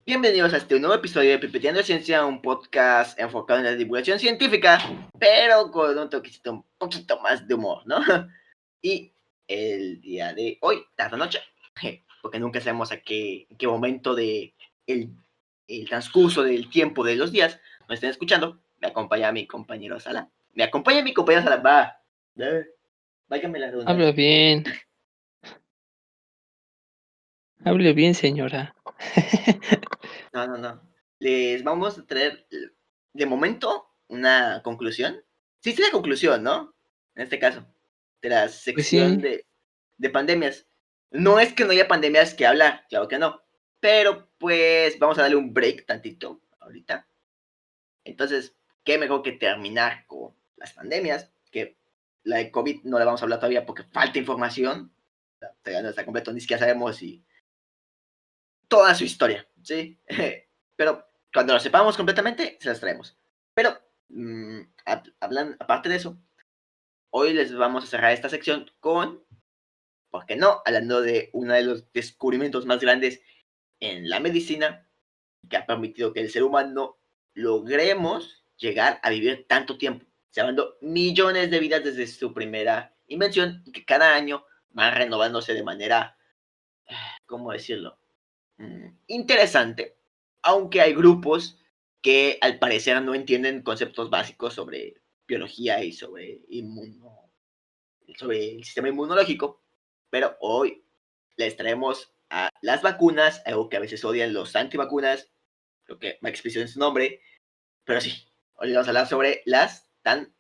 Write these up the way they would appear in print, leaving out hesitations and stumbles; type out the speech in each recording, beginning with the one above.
Bienvenidos a este nuevo episodio de Pipeteando Ciencia, un podcast enfocado en la divulgación científica, pero con un toquecito un poquito más de humor, ¿no? Y el día de hoy, tarde noche, porque nunca sabemos en qué momento de el transcurso del tiempo de los días nos estén escuchando, me acompaña mi compañero Sala. Váyame la Habla redundancia. bien, hable bien, señora. No. Les vamos a traer, de momento, una conclusión. Sí, la conclusión, ¿no? En este caso, de la Pues sección sí, de pandemias. No es que no haya pandemias que hablar, claro que no. Pero, pues, vamos a darle un break tantito ahorita. Entonces, qué mejor que terminar con las pandemias, que la de COVID no la vamos a hablar todavía porque falta información. Todavía no está completo, ni siquiera sabemos si toda su historia, ¿sí? Pero cuando lo sepamos completamente, se las traemos. Pero, aparte de eso, hoy les vamos a cerrar esta sección con, ¿por qué no? Hablando de uno de los descubrimientos más grandes en la medicina, que ha permitido que el ser humano logremos llegar a vivir tanto tiempo, llevando millones de vidas desde su primera invención y que cada año van renovándose de manera, ¿cómo decirlo? Interesante, aunque hay grupos que al parecer no entienden conceptos básicos sobre biología y sobre el sistema inmunológico, pero hoy les traemos a las vacunas, algo que a veces odian los antivacunas, creo que va expresión en su nombre, pero sí, hoy vamos a hablar sobre las tan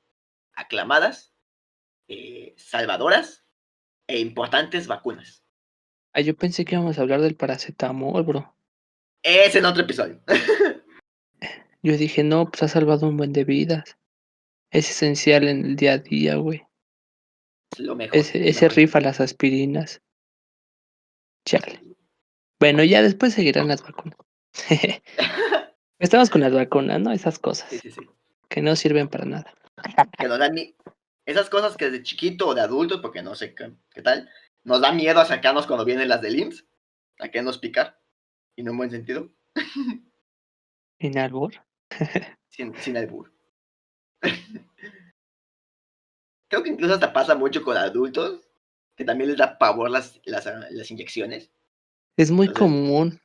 aclamadas, salvadoras e importantes vacunas. yo pensé que íbamos a hablar del paracetamol, bro. Es en otro episodio. Yo dije, no, pues ha salvado un buen de vidas. Es esencial en el día a día, güey. Es lo mejor, Ese, lo ese mejor. rifa las aspirinas. Chale. Bueno, ya después seguirán las vacunas. Estamos con las vacunas, ¿no? Esas Sí, cosas sí, sí. que no sirven para nada. Que nos dan esas cosas que desde chiquito o de adultos, porque no sé qué tal, nos da miedo a sacarnos cuando vienen las del IMSS, a que nos picar, y no en buen sentido, ¿En albur? sin albur. Creo que incluso hasta pasa mucho con adultos, que también les da pavor las inyecciones. Es muy Entonces, común.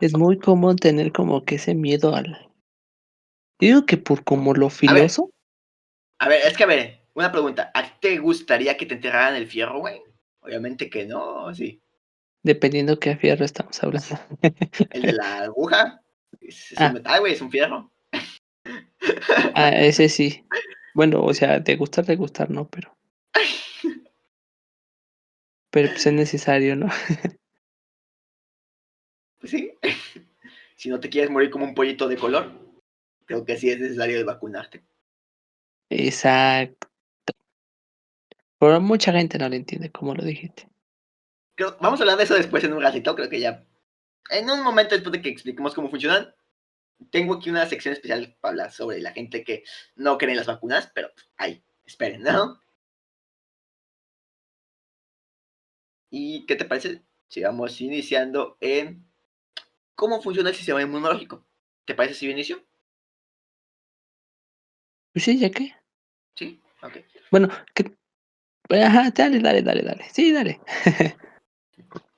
Es muy común tener como que ese miedo al. Yo digo que por como lo a ver, filoso, una pregunta, ¿a ti te gustaría que te enterraran el fierro, güey? Obviamente que no, sí. dependiendo qué fierro estamos hablando. El de la aguja, es un Ah, metal, güey, es un fierro. ese sí. Bueno, o sea, de gustar, no, pero pues es necesario, ¿no? Pues sí, si no te quieres morir como un pollito de color, creo que sí es necesario vacunarte. Exacto. Pero mucha gente no lo entiende, como lo dijiste. Vamos a hablar de eso después en un ratito, creo que ya. En un momento después de que expliquemos cómo funcionan, tengo aquí una sección especial para hablar sobre la gente que no cree en las vacunas, pero ahí, esperen, ¿no? ¿Y qué te parece si vamos iniciando en cómo funciona el sistema inmunológico? ¿Te parece si yo inicio? Pues sí, ¿ya qué? Sí, ok. Bueno, ajá, dale. Sí, dale.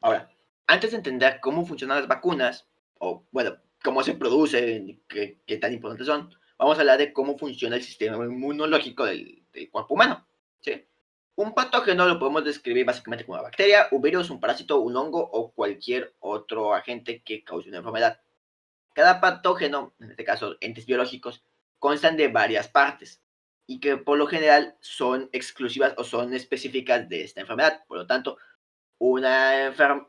Ahora, antes de entender cómo funcionan las vacunas, o bueno, cómo se producen, qué tan importantes son, vamos a hablar de cómo funciona el sistema inmunológico del cuerpo humano. ¿Sí? Un patógeno lo podemos describir básicamente como una bacteria, un virus, un parásito, un hongo o cualquier otro agente que cause una enfermedad. Cada patógeno, en este caso entes biológicos, constan de varias partes y que por lo general son exclusivas o son específicas de esta enfermedad. Por lo tanto, una enfermedad,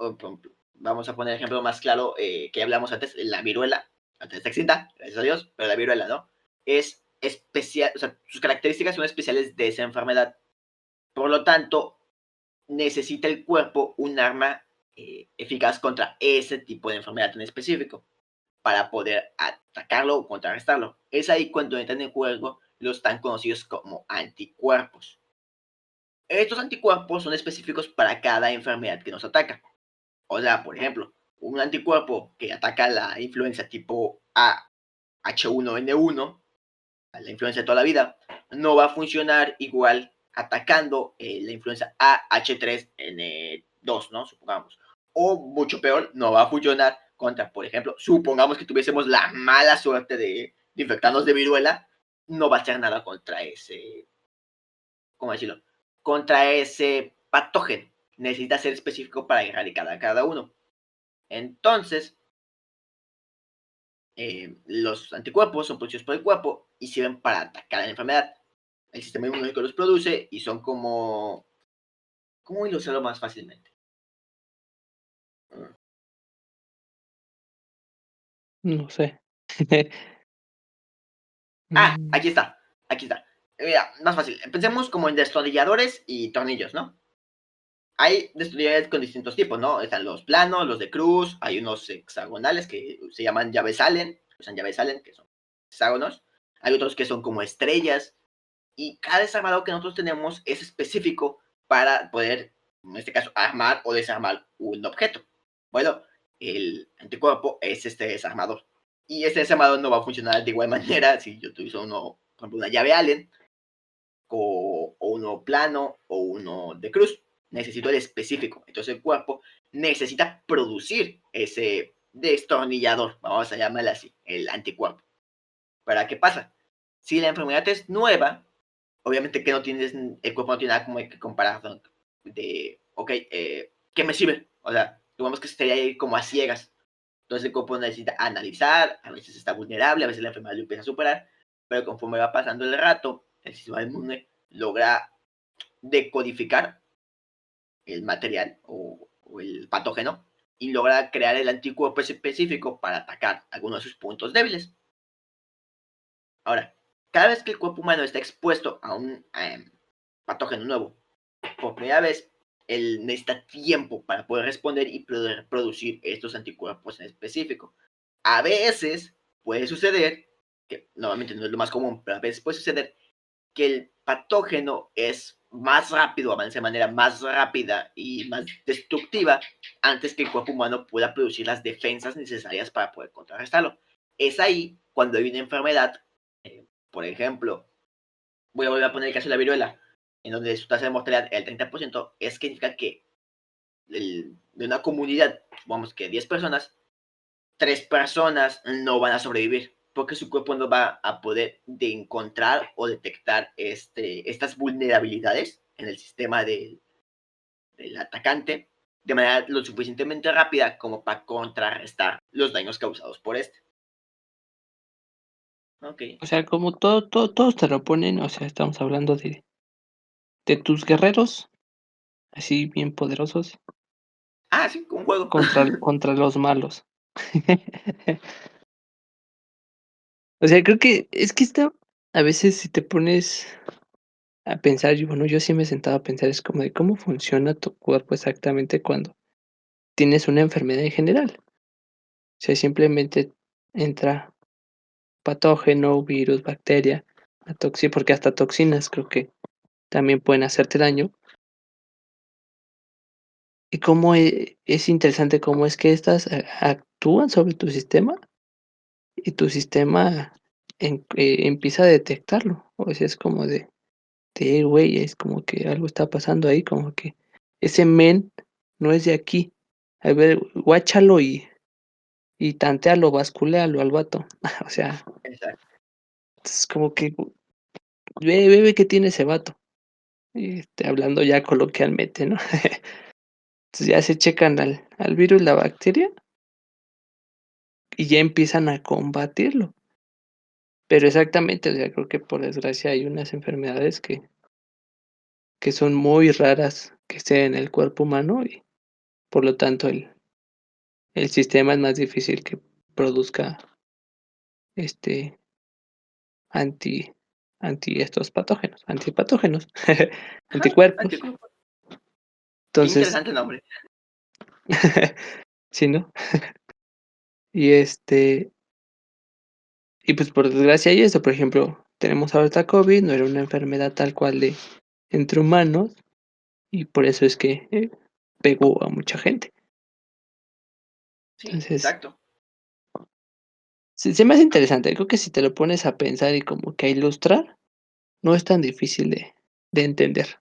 vamos a poner el ejemplo más claro que hablamos antes, la viruela, antes está extinta, gracias a Dios, pero la viruela, ¿no? Es especial, o sea, sus características son especiales de esa enfermedad. Por lo tanto, necesita el cuerpo un arma eficaz contra ese tipo de enfermedad en específico para poder atacarlo o contrarrestarlo. Es ahí cuando entran en juego los tan conocidos como anticuerpos. Estos anticuerpos son específicos para cada enfermedad que nos ataca. O sea, por ejemplo, un anticuerpo que ataca la influenza tipo A, H1N1, a la influenza de toda la vida, no va a funcionar igual atacando la influenza AH3N2, ¿no? Supongamos. O mucho peor, no va a funcionar contra, por ejemplo, supongamos que tuviésemos la mala suerte de infectarnos de viruela, no va a hacer nada contra ese, ¿cómo decirlo? Contra ese patógeno. Necesita ser específico para erradicar a cada uno. Entonces, los anticuerpos son producidos por el cuerpo y sirven para atacar a la enfermedad. El sistema inmunológico los produce y son como... ¿Cómo ilustrarlo más fácilmente? No sé. Aquí está, aquí está. Mira, más fácil. Pensemos como en destornilladores y tornillos, ¿no? Hay destornilladores con distintos tipos, ¿no? Están los planos, los de cruz, hay unos hexagonales que se llaman llaves Allen, usan llaves Allen, que son hexágonos. Hay otros que son como estrellas. Y cada desarmador que nosotros tenemos es específico para poder, en este caso, armar o desarmar un objeto. Bueno, el anticuerpo es este desarmador. Y este desarmador no va a funcionar de igual manera si yo tuviese uno, por ejemplo, una llave Allen, o uno plano, o uno de cruz. Necesito el específico. Entonces el cuerpo necesita producir ese destornillador, vamos a llamarlo así, el anticuerpo. ¿Para qué pasa? Si la enfermedad es nueva, obviamente que no tienes, el cuerpo no tiene nada como que comparar de, ok, ¿qué me sirve? O sea, digamos que estaría ahí como a ciegas. Entonces el cuerpo necesita analizar, a veces está vulnerable, a veces la enfermedad lo empieza a superar, pero conforme va pasando el rato, el sistema inmune logra decodificar el material o el patógeno y logra crear el anticuerpo específico para atacar algunos de sus puntos débiles. Ahora, cada vez que el cuerpo humano está expuesto a un patógeno nuevo por primera vez, él necesita tiempo para poder responder y poder producir estos anticuerpos en específico. A veces puede suceder, que normalmente no es lo más común, pero a veces puede suceder que el patógeno es más rápido, avanza de manera más rápida y más destructiva antes que el cuerpo humano pueda producir las defensas necesarias para poder contrarrestarlo. Es ahí cuando hay una enfermedad, por ejemplo, voy a volver a poner el caso de la viruela, en donde su tasa de mortalidad es el 30%, es que significa que de una comunidad, vamos que 10 personas, 3 personas no van a sobrevivir, porque su cuerpo no va a poder de encontrar o detectar estas vulnerabilidades en el sistema del atacante de manera lo suficientemente rápida como para contrarrestar los daños causados por este. Ok. O sea, como todos te lo ponen, o sea, estamos hablando de tus guerreros, así bien poderosos, Sí, un juego. contra los malos. O sea, creo que es que está a veces si te pones a pensar, y bueno, yo sí me he sentado a pensar, es como de cómo funciona tu cuerpo exactamente cuando tienes una enfermedad en general. O sea, simplemente entra patógeno, virus, bacteria, porque hasta toxinas creo que también pueden hacerte daño. Y cómo es interesante cómo es que estas actúan sobre tu sistema y tu sistema empieza a detectarlo. O sea, es como güey, es como que algo está pasando ahí, como que ese men no es de aquí. A ver, guáchalo y tantealo, basculéalo al vato. O sea, Exacto. es como que ve qué tiene ese vato. Hablando ya coloquialmente, ¿no? Entonces ya se checan al virus, la bacteria, y ya empiezan a combatirlo. Pero exactamente, o sea, creo que por desgracia hay unas enfermedades que son muy raras que estén en el cuerpo humano y por lo tanto el sistema es más difícil que produzca este anti anti estos patógenos, antipatógenos, Ajá, anticuerpos. anticuerpo. Qué Entonces, interesante nombre. sí, ¿no? Y y pues por desgracia hay eso, por ejemplo, tenemos ahorita COVID, no era una enfermedad tal cual de entre humanos y por eso es que pegó a mucha gente. Sí, Entonces, exacto. se me hace interesante. Creo que si te lo pones a pensar y como que a ilustrar, no es tan difícil de entender.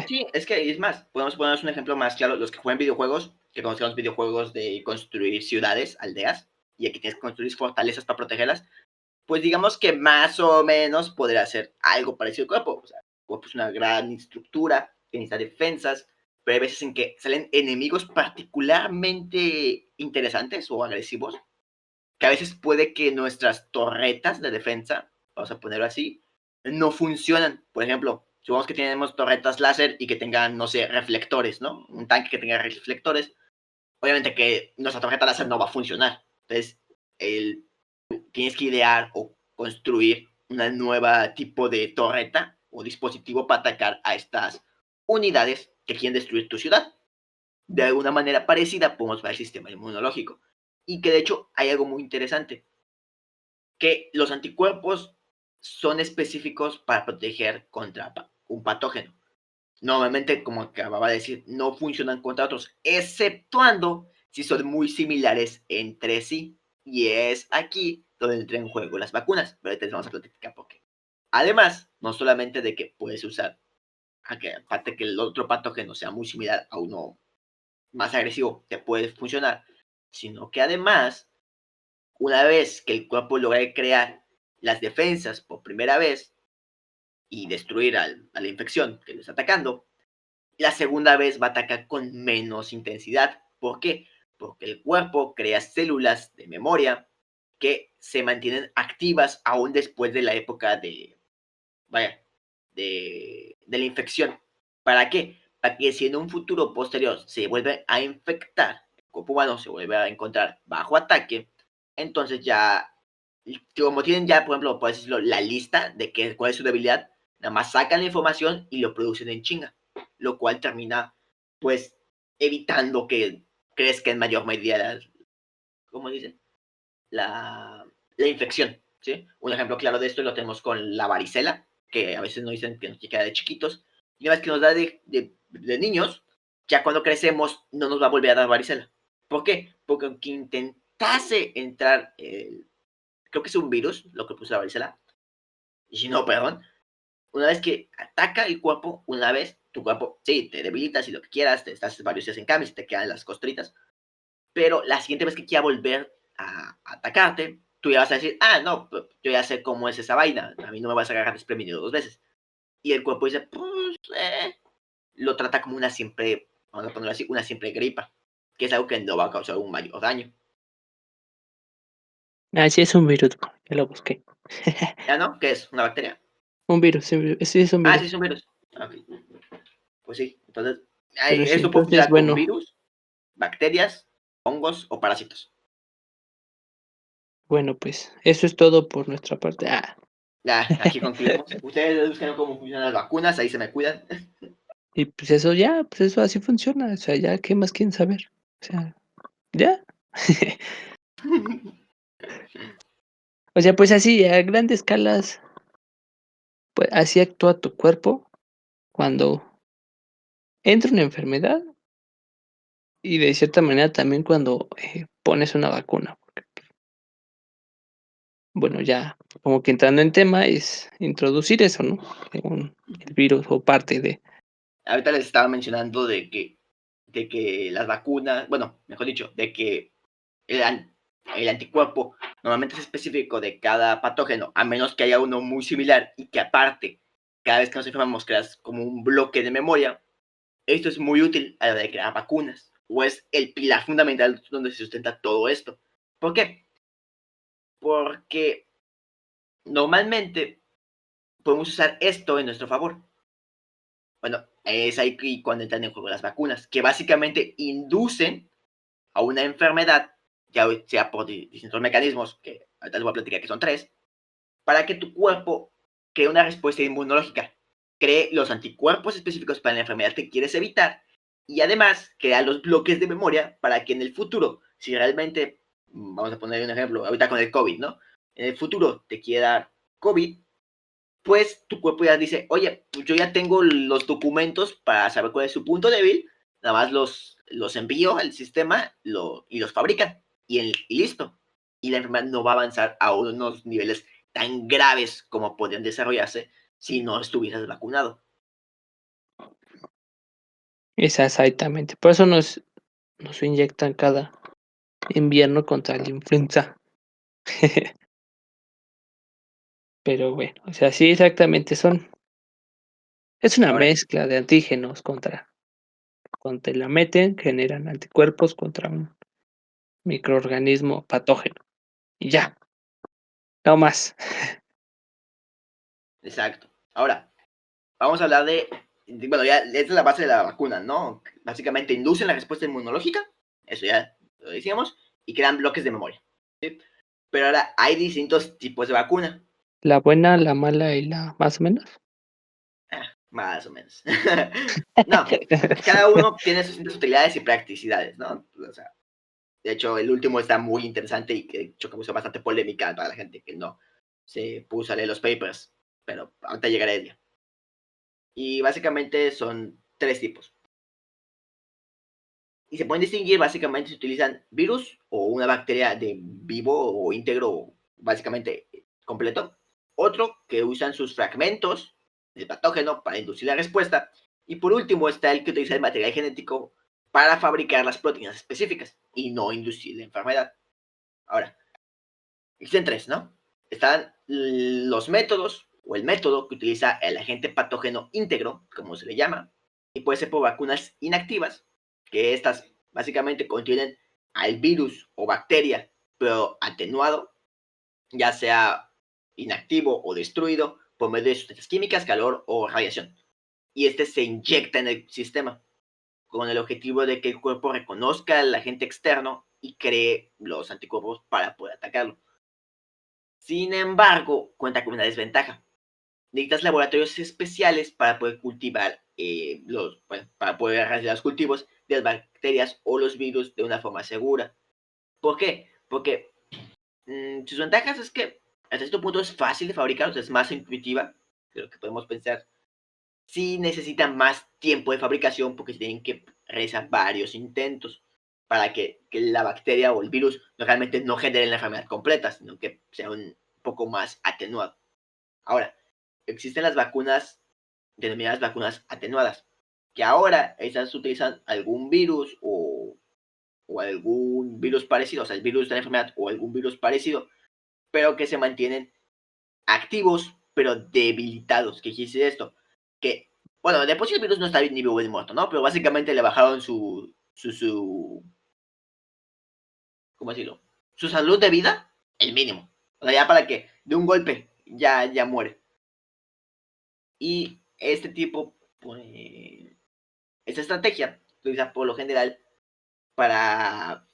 Sí, es que es más, podemos ponernos un ejemplo más claro, los que juegan videojuegos, que conozcan los videojuegos de construir ciudades, aldeas, y aquí tienes que construir fortalezas para protegerlas, pues digamos que más o menos podría ser algo parecido al cuerpo. O sea, el cuerpo es una gran estructura que necesita defensas, pero hay veces en que salen enemigos particularmente interesantes o agresivos, que a veces puede que nuestras torretas de defensa, vamos a ponerlo así, no funcionan. Por ejemplo, supongamos que tenemos torretas láser y que tengan, no sé, reflectores, ¿no? Un tanque que tenga reflectores. Obviamente que nuestra torreta láser no va a funcionar. Entonces, el, tienes que idear o construir una nueva tipo de torreta o dispositivo para atacar a estas unidades que quieren destruir tu ciudad. De alguna manera parecida podemos ver el sistema inmunológico. Y que de hecho hay algo muy interesante, que los anticuerpos son específicos para proteger contra un patógeno. Normalmente, como acababa de decir, no funcionan contra otros, exceptuando si son muy similares entre sí. Y es aquí donde entran en juego las vacunas. Pero ahorita les vamos a platicar por qué. Además, no solamente de que puedes usar, aparte que el otro patógeno sea muy similar a uno más agresivo, te puede funcionar, sino que además una vez que el cuerpo logra crear las defensas por primera vez y destruir a la infección que lo está atacando, la segunda vez va a atacar con menos intensidad. ¿Por qué? Porque el cuerpo crea células de memoria que se mantienen activas aún después de la época de, vaya, de la infección. ¿Para qué? Para que si en un futuro posterior se vuelve a infectar, el cuerpo humano se vuelve a encontrar bajo ataque, entonces ya, como tienen ya, por ejemplo, por decirlo, la lista de cuál es su debilidad, nada más sacan la información y lo producen en chinga, lo cual termina, pues, evitando que crezca en mayor medida, ¿cómo dicen? La infección, ¿sí? Un ejemplo claro de esto lo tenemos con la varicela, que a veces nos dicen que nos queda de chiquitos, y una vez que nos da de niños, ya cuando crecemos no nos va a volver a dar varicela. ¿Por qué? Porque aunque intentase entrar, creo que es un virus, lo que puso la varicela, y si no, perdón, una vez que ataca el cuerpo, una vez, tu cuerpo, sí, te debilitas y lo que quieras, te estás varios días en cama y te quedan las costritas, pero la siguiente vez que quiera volver a atacarte, tú ya vas a decir, ah, no, yo ya sé cómo es esa vaina, a mí no me vas a agarrar desprevenido dos veces. Y el cuerpo dice, pues, lo trata como una simple, vamos a ponerlo así, una simple gripa, que es algo que no va a causar un mayor daño. Ah, sí, es un virus, ya lo busqué. ¿Ya no? ¿Qué es? ¿Una bacteria? Un virus, sí, es un Ah, sí, es virus. un virus. Ok. Pues sí, entonces, Pero sí, esto puede entonces, funcionar con bueno, virus, bacterias, hongos o parásitos. bueno, pues eso es todo por nuestra parte. Ah. Ya, aquí concluimos. Ustedes buscan cómo funcionan las vacunas, ahí se me cuidan. Y pues eso ya, pues eso así funciona. O sea, ya, ¿qué más quieren saber? O sea, ya. O sea, pues así, a grandes escalas, pues así actúa tu cuerpo cuando entra una enfermedad y de cierta manera también cuando pones una vacuna. Porque, bueno, ya como que entrando en tema es introducir eso, ¿no? El virus o parte de. Ahorita les estaba mencionando de que las vacunas, bueno, mejor dicho, de que el, el anticuerpo normalmente es específico de cada patógeno, a menos que haya uno muy similar y que aparte, cada vez que nos enfermamos, creas como un bloque de memoria. Esto es muy útil a la hora de crear vacunas, o es el pilar fundamental donde se sustenta todo esto. ¿Por qué? Porque normalmente podemos usar esto en nuestro favor. Bueno, es ahí cuando entran en juego las vacunas, que básicamente inducen a una enfermedad, ya sea por distintos mecanismos, que ahorita les voy a platicar que son tres, para que tu cuerpo cree una respuesta inmunológica, cree los anticuerpos específicos para la enfermedad que quieres evitar y además crea los bloques de memoria para que en el futuro, si realmente, vamos a poner un ejemplo, ahorita con el COVID, ¿no? En el futuro te quiere dar COVID, pues tu cuerpo ya dice, oye, pues yo ya tengo los documentos para saber cuál es su punto débil, nada más los envío al sistema y los fabrican. y listo. Y la enfermedad no va a avanzar a unos niveles tan graves como podrían desarrollarse si no estuvieras vacunado. Exactamente. Por eso nos inyectan cada invierno contra la influenza. Pero bueno, o sea, sí, exactamente, es una Ahora, mezcla de antígenos cuando te la meten, generan anticuerpos contra un microorganismo patógeno, y ya, no más. exacto. Ahora, vamos a hablar bueno, ya esta es la base de la vacuna, ¿no? Básicamente inducen la respuesta inmunológica, eso ya lo decíamos, y crean bloques de memoria, ¿sí? Pero ahora hay distintos tipos de vacuna. La buena, la mala y la más o menos. Más o menos. No, cada uno tiene sus distintas utilidades y practicidades, ¿no? O sea, de hecho, el último está muy interesante y que de hecho causó bastante polémica para la gente que no se puso a leer los papers, pero ahorita llegaré a ella. Y básicamente son 3 tipos. Y se pueden distinguir, básicamente se utilizan virus o una bacteria de vivo o íntegro, básicamente completo. Otro que usan sus fragmentos del patógeno para inducir la respuesta. Y por último está el que utiliza el material genético para fabricar las proteínas específicas y no inducir la enfermedad. Ahora, existen 3, ¿no? Están los métodos o el método que utiliza el agente patógeno íntegro, como se le llama, y puede ser por vacunas inactivas, que estas básicamente contienen al virus o bacteria, pero atenuado, ya sea inactivo o destruido por medio de sustancias químicas, calor o radiación. Y este se inyecta en el sistema con el objetivo de que el cuerpo reconozca al agente externo y cree los anticuerpos para poder atacarlo. Sin embargo, cuenta con una desventaja. Necesitas laboratorios especiales para poder cultivar para poder realizar los cultivos de las bacterias o los virus de una forma segura. ¿Por qué? Porque sus ventajas es que hasta cierto punto es fácil de fabricar, o sea, es más intuitiva de lo que podemos pensar. Sí necesitan más tiempo de fabricación porque se tienen que realizar varios intentos para que la bacteria o el virus realmente no genere la enfermedad completa, sino que sea un poco más atenuado. Ahora, existen las vacunas denominadas vacunas atenuadas, que ahora esas utilizan algún virus o algún virus parecido, o sea, el virus de la enfermedad o algún virus parecido, pero que se mantienen activos, pero debilitados. ¿Qué quiere decir esto? Que, bueno, de por sí el virus no está ni vivo ni muerto, ¿no? Pero básicamente le bajaron ¿cómo decirlo? Su salud de vida, el mínimo. O sea, ya para que de un golpe ya muere. Y este tipo, pues, esta estrategia se utiliza por lo general para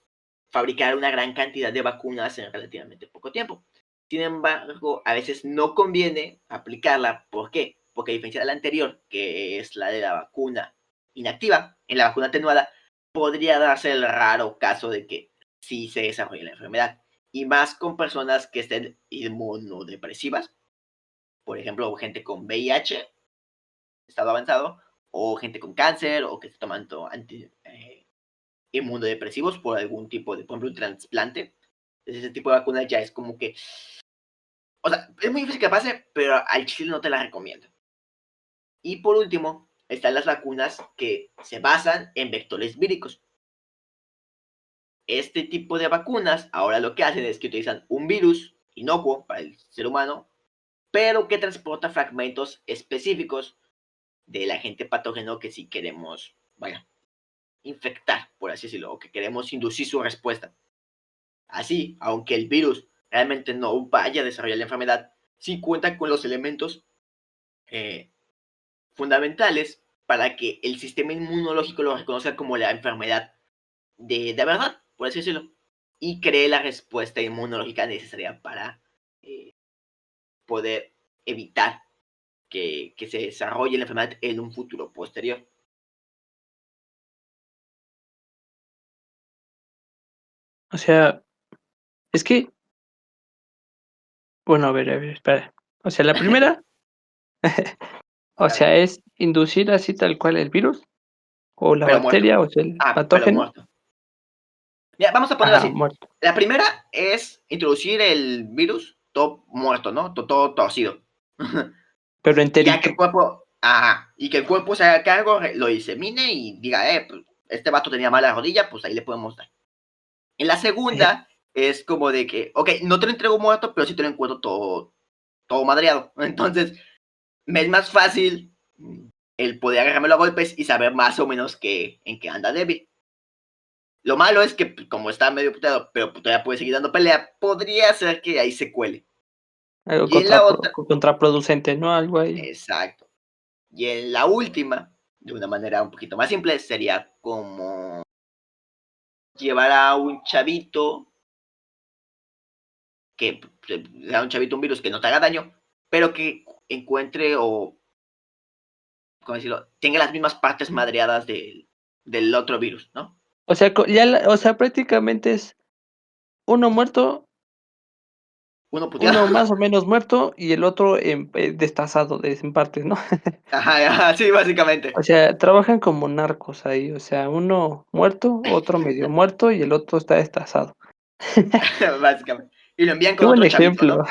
fabricar una gran cantidad de vacunas en relativamente poco tiempo. Sin embargo, a veces no conviene aplicarla. ¿Por qué? Porque a diferencia de la anterior, que es la de la vacuna inactiva, en la vacuna atenuada, podría darse el raro caso de que sí se desarrolle la enfermedad. Y más con personas que estén inmunodepresivas, por ejemplo, gente con VIH, estado avanzado, o gente con cáncer, o que esté tomando inmunodepresivos por algún tipo de, por ejemplo, un trasplante. Entonces, ese tipo de vacuna ya es como que, o sea, es muy difícil que pase, pero al chile no te la recomiendo. Y por último, están las vacunas que se basan en vectores víricos. Este tipo de vacunas ahora lo que hacen es que utilizan un virus inocuo para el ser humano, pero que transporta fragmentos específicos del agente patógeno que si queremos, vaya, infectar, por así decirlo, o que queremos inducir su respuesta. Así, aunque el virus realmente no vaya a desarrollar la enfermedad, sí cuenta con los elementos eh, fundamentales para que el sistema inmunológico lo reconozca como la enfermedad de verdad, por así decirlo, y cree la respuesta inmunológica necesaria para eh, poder evitar que se desarrolle la enfermedad en un futuro posterior. O sea, es que, bueno, a ver, espera. O sea, la primera, o A ver, sea, es inducir así tal cual el virus o la pero muerto. bacteria, o sea, el Ah, pero patógeno. muerto. Mira, vamos a ponerlo Ajá, así. muerto. La primera es introducir el virus todo muerto, ¿no? Todo torcido. Pero Y ya que enterito. el cuerpo, ajá, y que el cuerpo se haga cargo, lo disemine y diga, pues, este vato tenía mala rodilla, pues ahí le podemos dar. En la segunda es como de que, ok, no te lo entrego muerto, pero sí te lo encuentro todo madreado. Entonces, me es más fácil el poder agarrarme a golpes y saber más o menos en qué anda débil. Lo malo es que, pues, como está medio puteado, pero todavía puede seguir dando pelea, podría ser que ahí se cuele. Algo Y en la otra, contraproducente, ¿no? Algo ahí. exacto. Y en la última, de una manera un poquito más simple, sería como llevar a un chavito que sea un chavito, un virus que no te haga daño, pero que encuentre o, ¿cómo decirlo?, tenga las mismas partes madreadas del otro virus, ¿no? O sea, prácticamente es uno muerto, Uno puteado. uno más o menos muerto y el otro destazado en partes, ¿no? Ajá, ajá, sí, básicamente. O sea, trabajan como narcos ahí, o sea, uno muerto, otro medio muerto y el otro está destazado. Básicamente. Y lo envían Qué con buen otro chavito, ejemplo.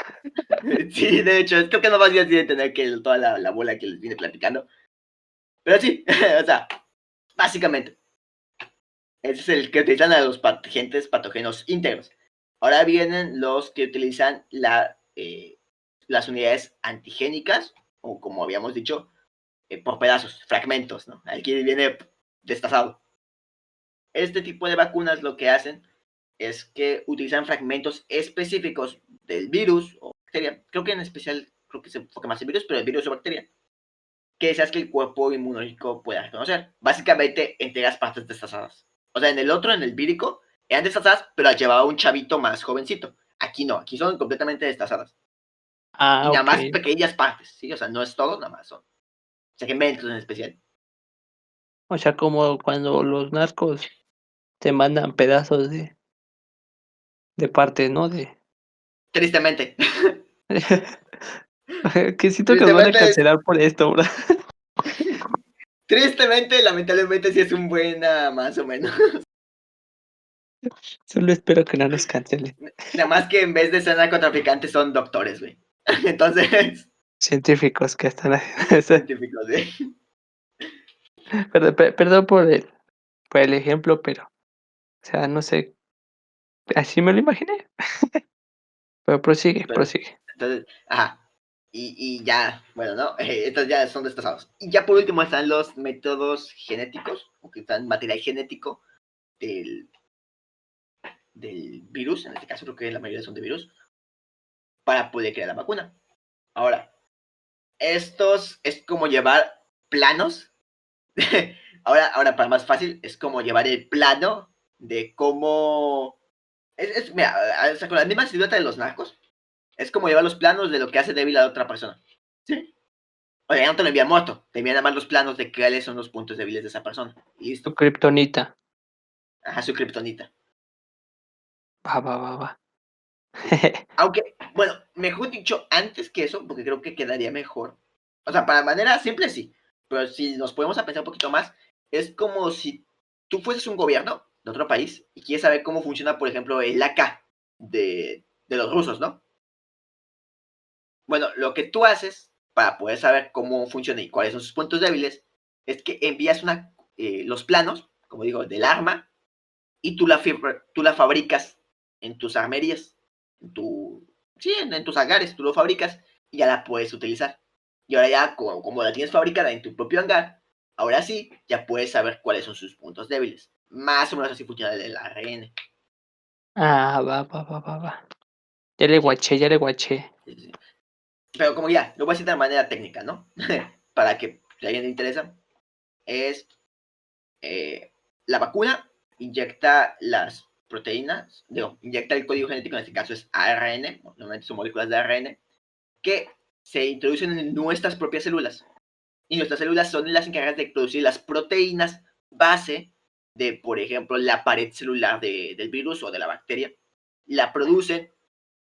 ¿no? Sí, de hecho, creo que no más bien tiene tener que toda la bola que les viene platicando. Pero sí, o sea, básicamente. Ese es el que utilizan a los agentes patógenos íntegros. Ahora vienen los que utilizan las unidades antigénicas, o como habíamos dicho, por pedazos, fragmentos, ¿no? Aquí viene destazado. Este tipo de vacunas lo que hacen es que utilizan fragmentos específicos del virus o bacteria. Creo que en especial, creo que se enfoca más en virus, pero el virus o bacteria, que es que el cuerpo inmunológico pueda reconocer. Básicamente, entregas partes destazadas. O sea, en el otro, en el vírico, eran destazadas, pero las llevaba un chavito más jovencito. Aquí no, aquí son completamente destazadas. Y Ah, nada más okey. pequeñas partes, ¿sí? O sea, no es todo, nada más son segmentos en especial. O sea, como cuando los narcos te mandan pedazos de partes, ¿no? De Tristemente. que siento que nos van a Tristemente, cancelar por esto, bro. tristemente, lamentablemente sí es un buena, más o menos. Solo espero que no nos cancelen. Nada más que en vez de ser narcotraficantes son doctores, güey. Entonces, Científicos que están haciendo científicos, güey. perdón por el ejemplo, pero, o sea, no sé, así me lo imaginé, pero prosigue, Pero, prosigue. entonces, ajá. Y ya, bueno, ¿no? Estos ya son destazados. Y ya por último están los métodos genéticos, o que están material genético del, del virus, en este caso creo que la mayoría son de virus, para poder crear la vacuna. Ahora, estos es como llevar planos. ahora, para más fácil, es como llevar el plano de cómo. Mira, o sea, con la misma silueta de los narcos, es como llevar los planos de lo que hace débil a la otra persona. ¿Sí? O sea, ya no te lo envían muerto, te envían nada más los planos de cuáles son los puntos débiles de esa persona. Y Tu listo. kriptonita. Ajá, su kriptonita. Va, va, va, va. Sí. Aunque, bueno, mejor dicho, antes que eso, porque creo que quedaría mejor. O sea, para manera simple sí. Pero si nos podemos a pensar un poquito más, es como si tú fueses un gobierno de otro país y quieres saber cómo funciona, por ejemplo, el AK de los rusos, ¿no? Bueno, lo que tú haces para poder saber cómo funciona y cuáles son sus puntos débiles es que envías los planos, como digo, del arma y tú la fabricas en tus armerías, sí, en tus hangares, tú lo fabricas y ya la puedes utilizar. Y ahora ya, como la tienes fabricada en tu propio hangar, ahora sí, ya puedes saber cuáles son sus puntos débiles. Más o menos así funciona el ARN. Ah, va, va, va, va, va. Sí, Ya le guaché. sí, sí. Pero como ya, lo voy a decir de manera técnica, ¿no? Para que, si a alguien le interesa, es la vacuna inyecta las proteínas, digo, inyecta el código genético, en este caso es ARN, normalmente son moléculas de ARN, que se introducen en nuestras propias células. Y nuestras células son las encargadas de producir las proteínas base de, por ejemplo, la pared celular del virus o de la bacteria. La producen,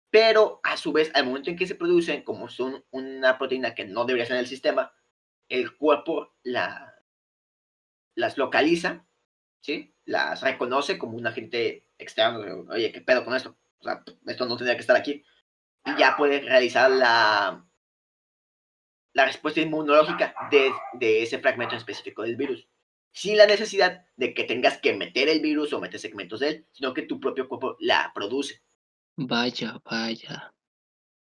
pero a su vez, al momento en que se producen, como son una proteína que no debería estar en el sistema, el cuerpo las localiza, ¿sí? Las reconoce como un agente externo, oye, ¿qué pedo con esto? O sea, esto no tendría que estar aquí. Y ya puedes realizar la respuesta inmunológica de ese fragmento específico del virus, sin la necesidad de que tengas que meter el virus o meter segmentos de él, sino que tu propio cuerpo la produce. Vaya, vaya.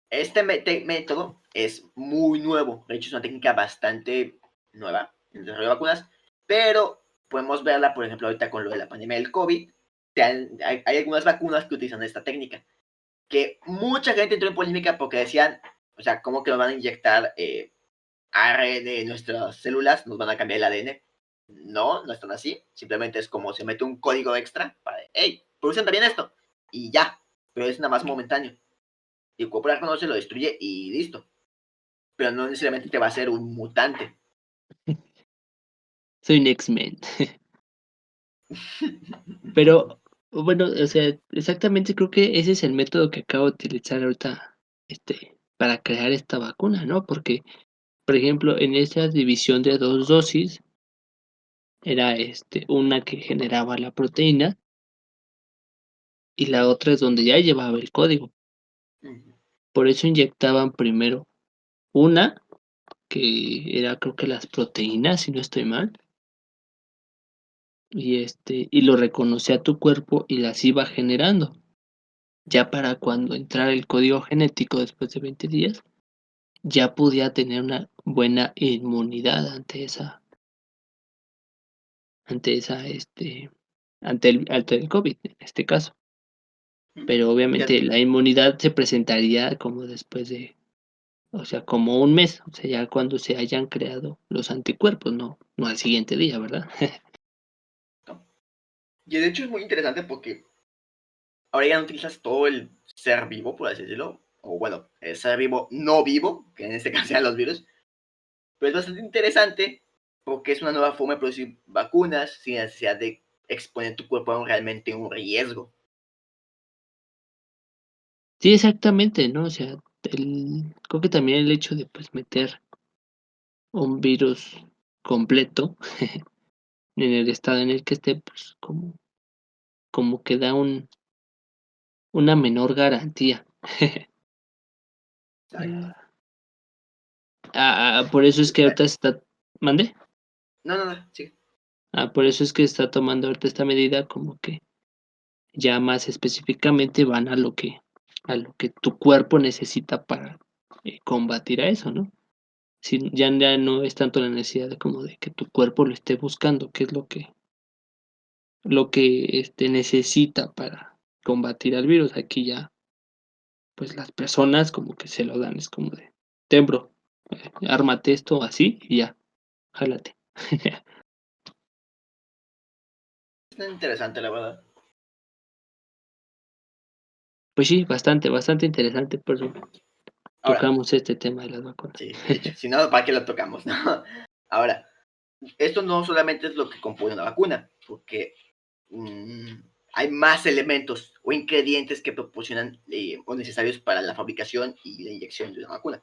Este método es muy nuevo, de hecho es una técnica bastante nueva en el desarrollo de vacunas, pero podemos verla, por ejemplo, ahorita con lo de la pandemia del COVID, hay algunas vacunas que utilizan esta técnica, que mucha gente entró en polémica porque decían, o sea, ¿cómo que nos van a inyectar ARN en nuestras células? ¿Nos van a cambiar el ADN? No, no están así, simplemente es como se mete un código extra para, hey, producen también esto, y ya, pero es nada más momentáneo. Y el cuerpo la reconoce, lo destruye y listo. Pero no necesariamente te va a hacer un mutante. Soy un X-Men. Pero, bueno, o sea, exactamente creo que ese es el método que acabo de utilizar ahorita, para crear esta vacuna, ¿no? Porque, por ejemplo, en esa división de 2 dosis, era, una que generaba la proteína y la otra es donde ya llevaba el código. Ujú. Por eso inyectaban primero una, que era creo que las proteínas, si no estoy mal, y lo reconocía tu cuerpo y las iba generando. Ya para cuando entrara el código genético después de 20 días, ya podía tener una buena inmunidad ante esa, ante el COVID, en este caso. Pero obviamente Fíjate, la inmunidad se presentaría como después de, o sea, como un mes, o sea, ya cuando se hayan creado los anticuerpos, no al siguiente día, ¿verdad? ¿no? Y de hecho es muy interesante porque ahora ya no utilizas todo el ser vivo, por así decirlo, o bueno, el ser vivo no vivo, que en este caso sean los virus, pero es bastante interesante porque es una nueva forma de producir vacunas sin necesidad de exponer tu cuerpo a realmente un riesgo. Sí, exactamente, ¿no? O sea, creo que también el hecho de, pues, meter un virus completo en el estado en el que esté, pues, como que da una menor garantía. Exacto. Por eso es que ahorita está, ¿mande? No, no, no, sí. Por eso es que está tomando ahorita esta medida como que ya más específicamente van a lo que tu cuerpo necesita para, combatir a eso, ¿no? Si ya no es tanto la necesidad de como de que tu cuerpo lo esté buscando, qué es lo que, necesita para combatir al virus. Aquí ya, pues, las personas como que se lo dan, es como de: "Ten, bro, ármate esto así y ya, jálate". Es interesante, la verdad. Pues sí, bastante, bastante interesante, por eso Ahora, tocamos este tema de las vacunas. sí, de hecho, si no, ¿para qué lo tocamos? ¿No? Ahora, esto no solamente es lo que compone una vacuna, porque mm, hay más elementos o ingredientes que proporcionan o necesarios para la fabricación y la inyección de una vacuna.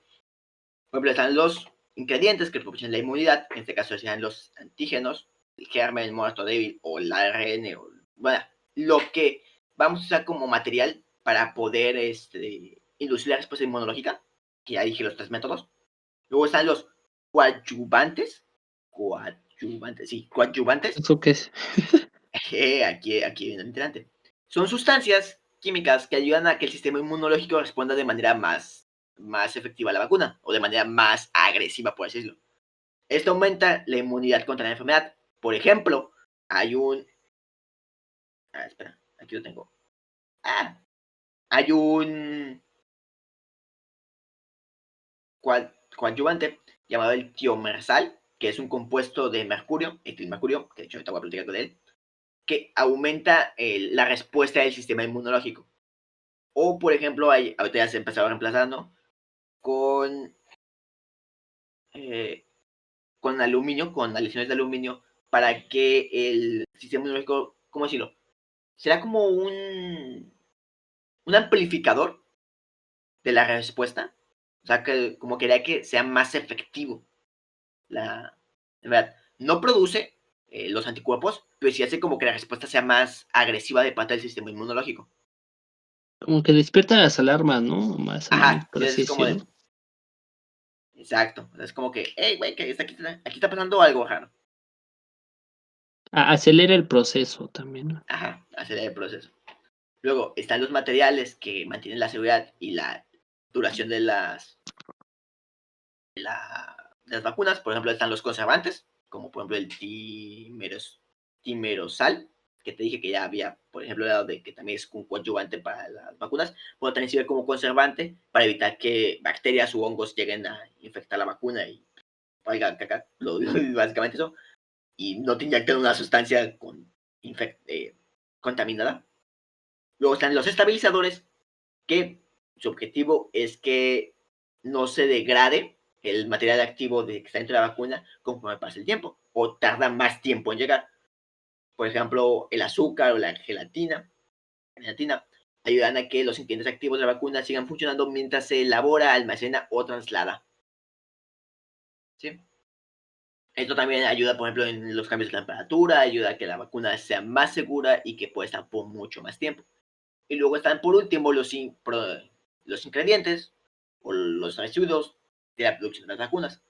Por ejemplo, están los ingredientes que proporcionan la inmunidad, en este caso serían los antígenos, el germen, el muerto débil o el ARN, o, bueno, lo que vamos a usar como material para poder inducir la respuesta inmunológica, que ya dije los 3 métodos. Luego están los coadyuvantes, coadyuvantes, ¿Eso qué es? aquí viene el interante. Son sustancias químicas que ayudan a que el sistema inmunológico responda de manera más efectiva a la vacuna, o de manera más agresiva, por así decirlo. Esto aumenta la inmunidad contra la enfermedad. Por ejemplo, hay un... espera, aquí lo tengo. Hay un coadyuvante llamado el tiomersal, que es un compuesto de mercurio, etilmercurio, que de hecho ahorita voy a platicar con él, que aumenta la respuesta del sistema inmunológico. O, por ejemplo, ahorita ya se empezaba reemplazando con, eh, con aluminio, con aleaciones de aluminio, para que el sistema inmunológico, ¿cómo decirlo? Será como un amplificador de la respuesta. O sea, que como quería que sea más efectivo. La verdad, no produce, los anticuerpos, pero sí hace como que la respuesta sea más agresiva de parte del sistema inmunológico. Como que despierta las alarmas, ¿no? Más o menos, Ajá, por sí, así es como de, decirlo. exacto, es como que, hey, güey, que aquí está pasando algo raro. Acelera el proceso también, ¿no? Ajá, acelera el proceso. Luego están los materiales que mantienen la seguridad y la duración de las vacunas. Por ejemplo, están los conservantes, como por ejemplo el timerosal, que te dije que ya había, por ejemplo, dado de que también es un coadyuvante para las vacunas. Bueno, también sirve como conservante para evitar que bacterias u hongos lleguen a infectar la vacuna y oigan, caca, básicamente eso, y no te inyectan una sustancia contaminada. Luego están los estabilizadores, que su objetivo es que no se degrade el material activo que está dentro de la vacuna conforme pasa el tiempo o tarda más tiempo en llegar. Por ejemplo, el azúcar o la gelatina ayudan a que los ingredientes activos de la vacuna sigan funcionando mientras se elabora, almacena o traslada. ¿Sí? Esto también ayuda, por ejemplo, en los cambios de temperatura, ayuda a que la vacuna sea más segura y que pueda estar por mucho más tiempo. Y luego están por último los ingredientes o los residuos de la producción de las vacunas.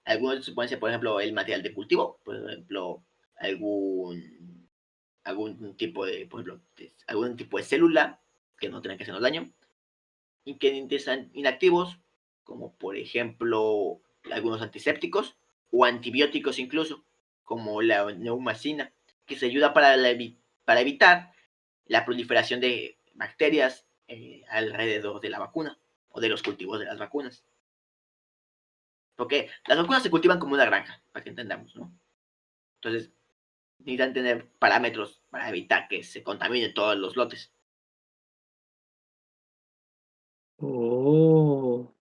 Algunos pueden ser, por ejemplo, el material de cultivo, por ejemplo, algún tipo de, por ejemplo, algún tipo de célula que no tenga que hacernos daño. Ingredientes inactivos, como por ejemplo algunos antisépticos o antibióticos incluso, como la neumacina, que se ayuda para evitar la proliferación de bacterias alrededor de la vacuna o de los cultivos de las vacunas. Porque las vacunas se cultivan como una granja, para que entendamos, ¿no? Entonces, necesitan tener parámetros para evitar que se contaminen todos los lotes. Oh,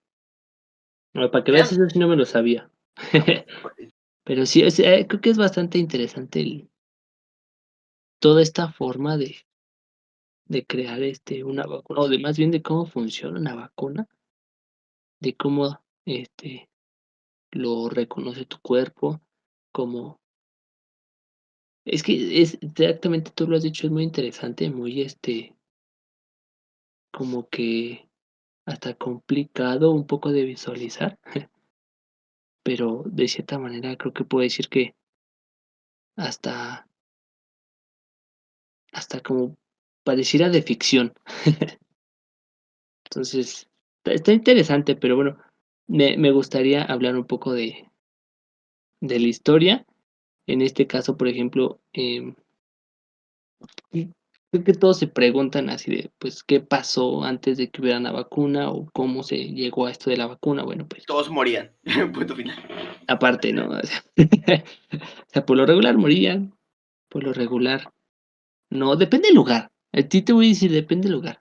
para que veas, Sean, eso sí no me lo sabía. Pero sí, creo que es bastante interesante toda esta forma de crear, una vacuna, o de más bien de cómo funciona una vacuna, de cómo, lo reconoce tu cuerpo, cómo es que es exactamente, tú lo has dicho, es muy interesante, muy, como que hasta complicado un poco de visualizar, pero de cierta manera creo que puedo decir que hasta como pareciera de ficción. Entonces, está interesante, pero bueno, me gustaría hablar un poco de la historia. En este caso, por ejemplo, creo que todos se preguntan así de, pues, ¿qué pasó antes de que hubiera una vacuna o cómo se llegó a esto de la vacuna? Bueno, pues, todos morían. Punto final. aparte, ¿no? O sea, o sea, por lo regular morían, por lo regular no, depende del lugar. A ti te voy a decir, depende del lugar.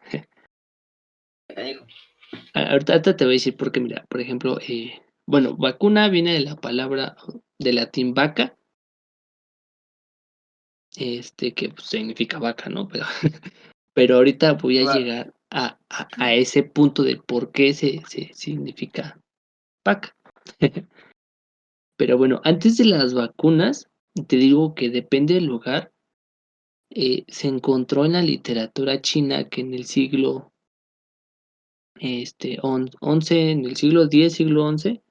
Ahorita te voy a decir porque, mira, por ejemplo, bueno, vacuna viene de la palabra de latín vaca, que pues, significa vaca, ¿no? Pero, pero ahorita voy a llegar a ese punto de por qué se significa vaca. Pero bueno, antes de las vacunas, te digo que depende del lugar. Se encontró en la literatura china que en el siglo 11, en el siglo X, siglo XI,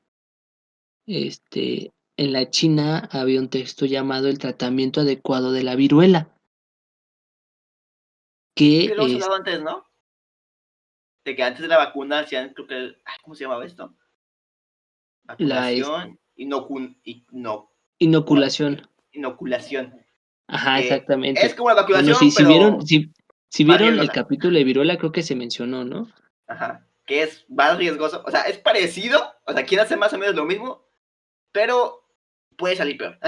en la China había un texto llamado El tratamiento adecuado de la viruela, que Que lo hemos hablado antes, ¿no? De que antes de la vacuna hacían, creo que, ¿cómo se llamaba esto? la Vacunación, inoculación. inoculación. Ajá, Que es exactamente. como la Bueno, vacunación, pero si más vieron el riesgosa. capítulo de viruela, creo que se mencionó, ¿no? Ajá. Que es más riesgoso. O sea, es parecido. O sea, quieren hacer más o menos lo mismo, pero puede salir peor.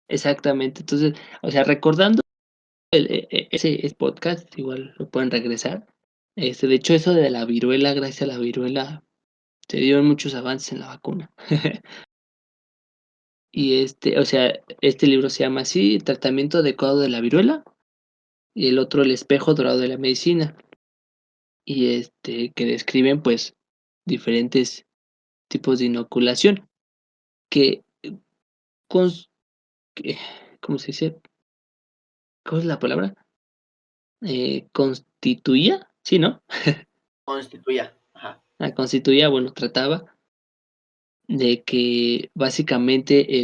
Exactamente. Entonces, o sea, recordando ese podcast, igual lo pueden regresar. De hecho, eso de la viruela, gracias a la viruela, se dieron muchos avances en la vacuna. Y o sea, este libro se llama así, Tratamiento adecuado de la viruela, y el otro, El espejo dorado de la medicina. Y que describen pues diferentes tipos de inoculación que, cons- que- ¿cómo se dice? ¿Cuál es la palabra? ¿Constituía? Sí, ¿no? Constituía. Ajá. Constituía, bueno, trataba de que básicamente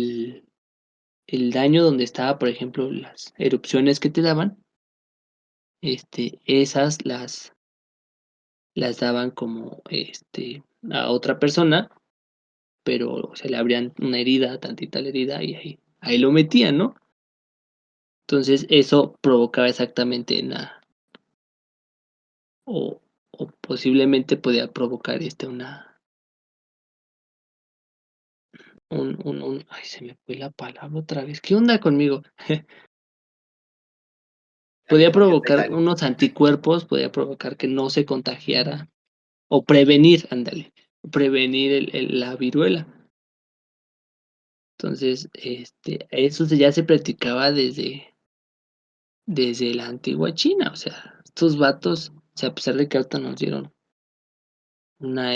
el daño donde estaba, por ejemplo, las erupciones que te daban, esas las daban como, a otra persona, pero se le abrían una herida, tantita la herida, y ahí lo metían, ¿no? Entonces, eso provocaba exactamente o o posiblemente podía provocar, una un ay, se me fue la palabra otra vez, ¿qué onda conmigo? Aquí Podía estamos, yo te provocar salgo. unos anticuerpos, podía provocar que no se contagiara o prevenir, ándale, prevenir la viruela. Entonces, eso ya se practicaba desde la antigua China, o sea, estos vatos, o sea, a pesar de que ahorita nos dieron una,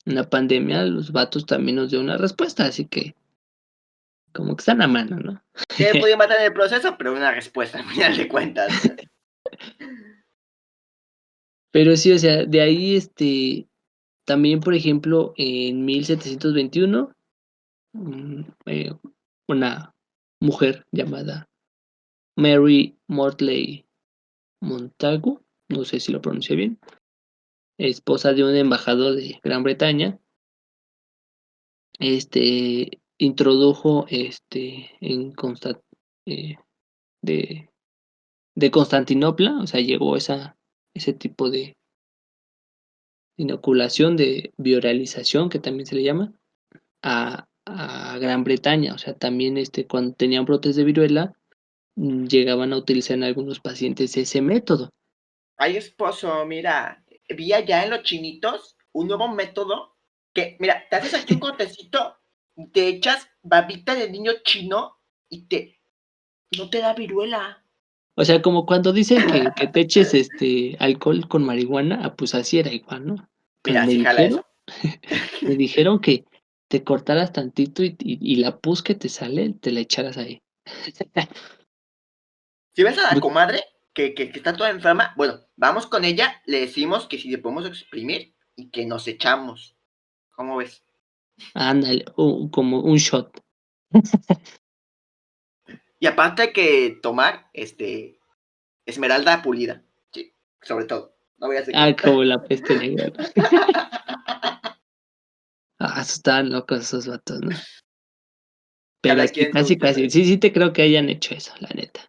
una pandemia, los vatos también nos dio una respuesta, así que como que están a mano, ¿no? Te podía matar en el proceso, pero una respuesta, al final de cuentas. Pero sí, o sea, de ahí, también, por ejemplo, en 1721, eh, una mujer llamada Mary Mortley Montagu, no sé si lo pronuncié bien, esposa de un embajador de Gran Bretaña, introdujo, en eh, de Constantinopla, o sea, llegó ese tipo de inoculación, de vioralización, que también se le llama, a Gran Bretaña, o sea, también, cuando tenían brotes de viruela, llegaban a utilizar en algunos pacientes ese método. Ay, esposo, mira, vi allá en los chinitos un nuevo método que, mira, te haces aquí un cortecito, te echas babita de niño chino y no te da viruela. O sea, como cuando dicen que te eches, alcohol con marihuana, pues así era igual, ¿no? Entonces Mira, sí jala eso. me dijeron que te cortaras tantito y la pus que te sale, te la echaras ahí. Si ves a la Por comadre que está toda enferma, bueno, vamos con ella, le decimos que si le podemos exprimir y que nos echamos. ¿Cómo ves? ándale, como un shot. Y aparte hay que tomar, esmeralda pulida. Sí, sobre todo. No voy a secreto. Como la peste negra, ¿no? Estaban locos esos vatos, ¿no? Pero Cada sí, quien casi, soluciona. casi. Sí, sí te creo que hayan hecho eso, la neta.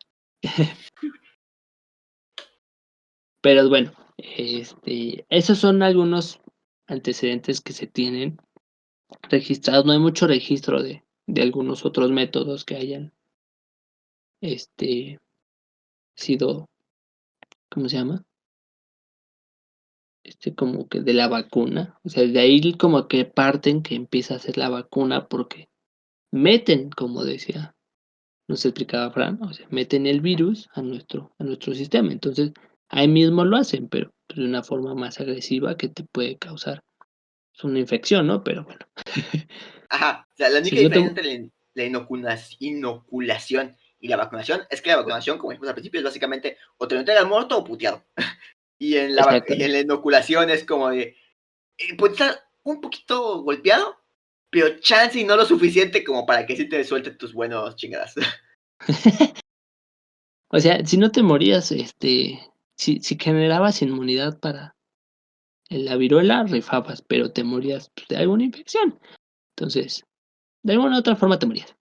Pero bueno, esos son algunos antecedentes que se tienen registrados. No hay mucho registro de algunos otros métodos que hayan, este, sido, ¿cómo se llama? Como que de la vacuna. O sea, de ahí como que parten que empieza a ser la vacuna porque meten, como decía, nos explicaba Fran, o sea, meten el virus a nuestro sistema. Entonces, ahí mismo lo hacen, pero de una forma más agresiva que te puede causar una infección, ¿no? Pero bueno, Ajá, o sea, la si única no te... diferencia entre la inoculación y la vacunación es que la vacunación, como dijimos al principio, es básicamente o te lo entregas muerto o puteado. Y en Exactamente. la inoculación es como de, pues estar un poquito golpeado, pero chance y no lo suficiente como para que sí te suelte tus buenos chingadas. O sea, si no te morías, si generabas inmunidad para la viruela, rifabas, pero te morías, pues, de alguna infección. Entonces, de alguna u otra forma te morías.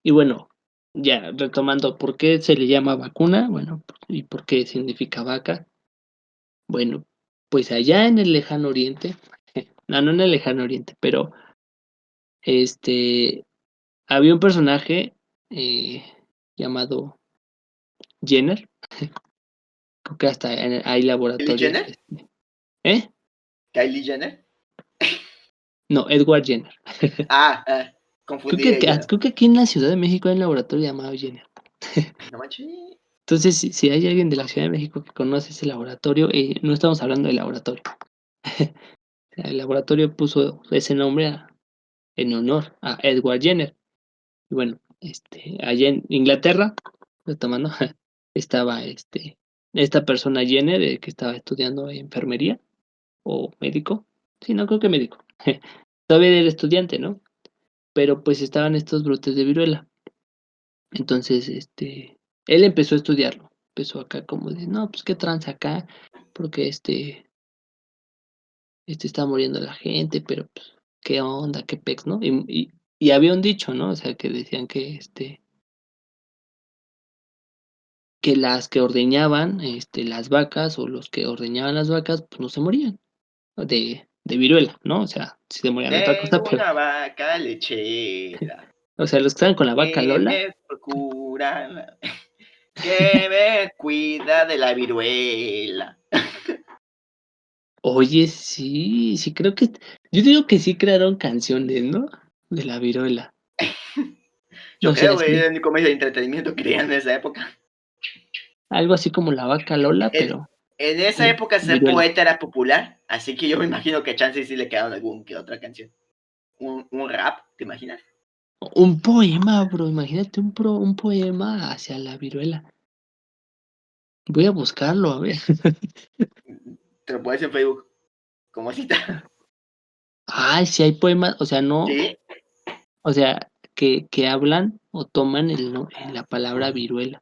Y bueno, ya retomando, ¿por qué se le llama vacuna? Bueno, ¿y por qué significa vaca? Bueno, pues allá en el lejano oriente, no en el lejano oriente, pero este había un personaje, eh, llamado Jenner, creo que hasta hay ¿Kylie laboratorios, Jenner? ¿eh? ¿Kylie Jenner? No, Edward Jenner. Confundí ella. Creo que aquí en la Ciudad de México hay un laboratorio llamado Jenner. Ay, no manches. Entonces, si hay alguien de la Ciudad de México que conoce ese laboratorio, no estamos hablando de laboratorio. El laboratorio puso ese nombre en honor a Edward Jenner. Y bueno, allá en Inglaterra, retomando, estaba, esta persona Jenner, que estaba estudiando enfermería o médico. Sí, no, creo que médico. Todavía era estudiante, ¿no? Pero, pues, estaban estos brotes de viruela. Entonces, él empezó a estudiarlo. Empezó acá como de: "No, pues, qué trance acá, porque, está muriendo la gente, pero, pues, qué onda, qué pex", ¿no? Y había un dicho, ¿no? O sea, que decían que las que ordeñaban, las vacas, o los que ordeñaban las vacas, pues, no se morían de viruela, ¿no? O sea, sí se morían de otra cosa, Tengo pero, una vaca lechera o sea, los que estaban con la vaca que Lola. me procura, que me cuida de la viruela. Oye, sí, sí creo que yo digo que sí crearon canciones, ¿no? De la viruela. Yo No sé, creo, güey, así, era el único medio de entretenimiento que tenían en esa época. algo así como la vaca Lola, En, pero en esa de época ser viruela. poeta era popular, así que yo me imagino que a Chance sí le quedaron algún que otra canción. Un rap, ¿te imaginas? Un poema, bro, imagínate un poema hacia la viruela. Voy a buscarlo, a ver. Te lo pones en Facebook como cita. Ay, sí hay poemas, o sea, no, ¿Sí? o sea, que hablan o toman la palabra viruela.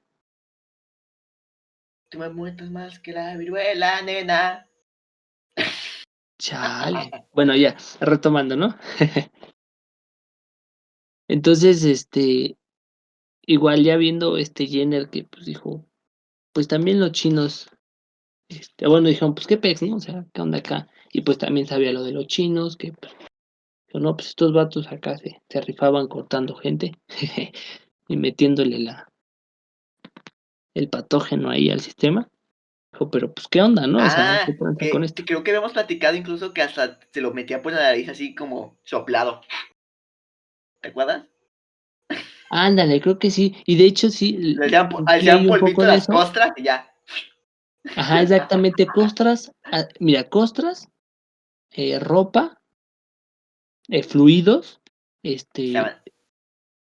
Tú me muestras más que la viruela, nena. Chale. Bueno, ya, retomando, ¿no? Entonces, igual ya viendo Jenner que, pues, dijo, pues, también los chinos, bueno, dijeron: "Pues, qué pex", ¿no? O sea, ¿qué onda acá? Y, pues, también sabía lo de los chinos, que, pues, dijo: "No, pues, estos vatos acá se rifaban cortando gente y metiéndole el patógeno ahí al sistema". Dijo: "Pero, pues, ¿qué onda, no? O sea, ¿qué Ah, tranza con esto?". que creo que habíamos platicado incluso que hasta se lo metía por la nariz así como soplado. ¿Te acuerdas? Ándale, creo que sí. Y de hecho sí, Le sí hacían leí un polvito poco a de las eso. costras y ya. Ajá, exactamente, costras, mira, costras, ropa, fluidos, Se este, daban,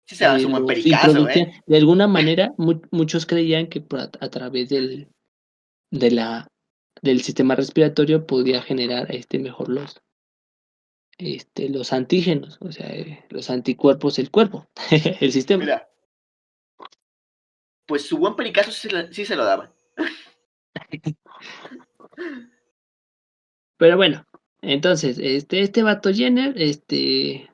sí se daban su buen los pericazo, introducían. ¿eh? De alguna manera, muchos creían que a través de la del sistema respiratorio podía generar, mejor los antígenos, o sea, los anticuerpos el cuerpo, el sistema. Mira, pues su buen pericazo sí se lo daban. Pero bueno, entonces, este vato Jenner, entonces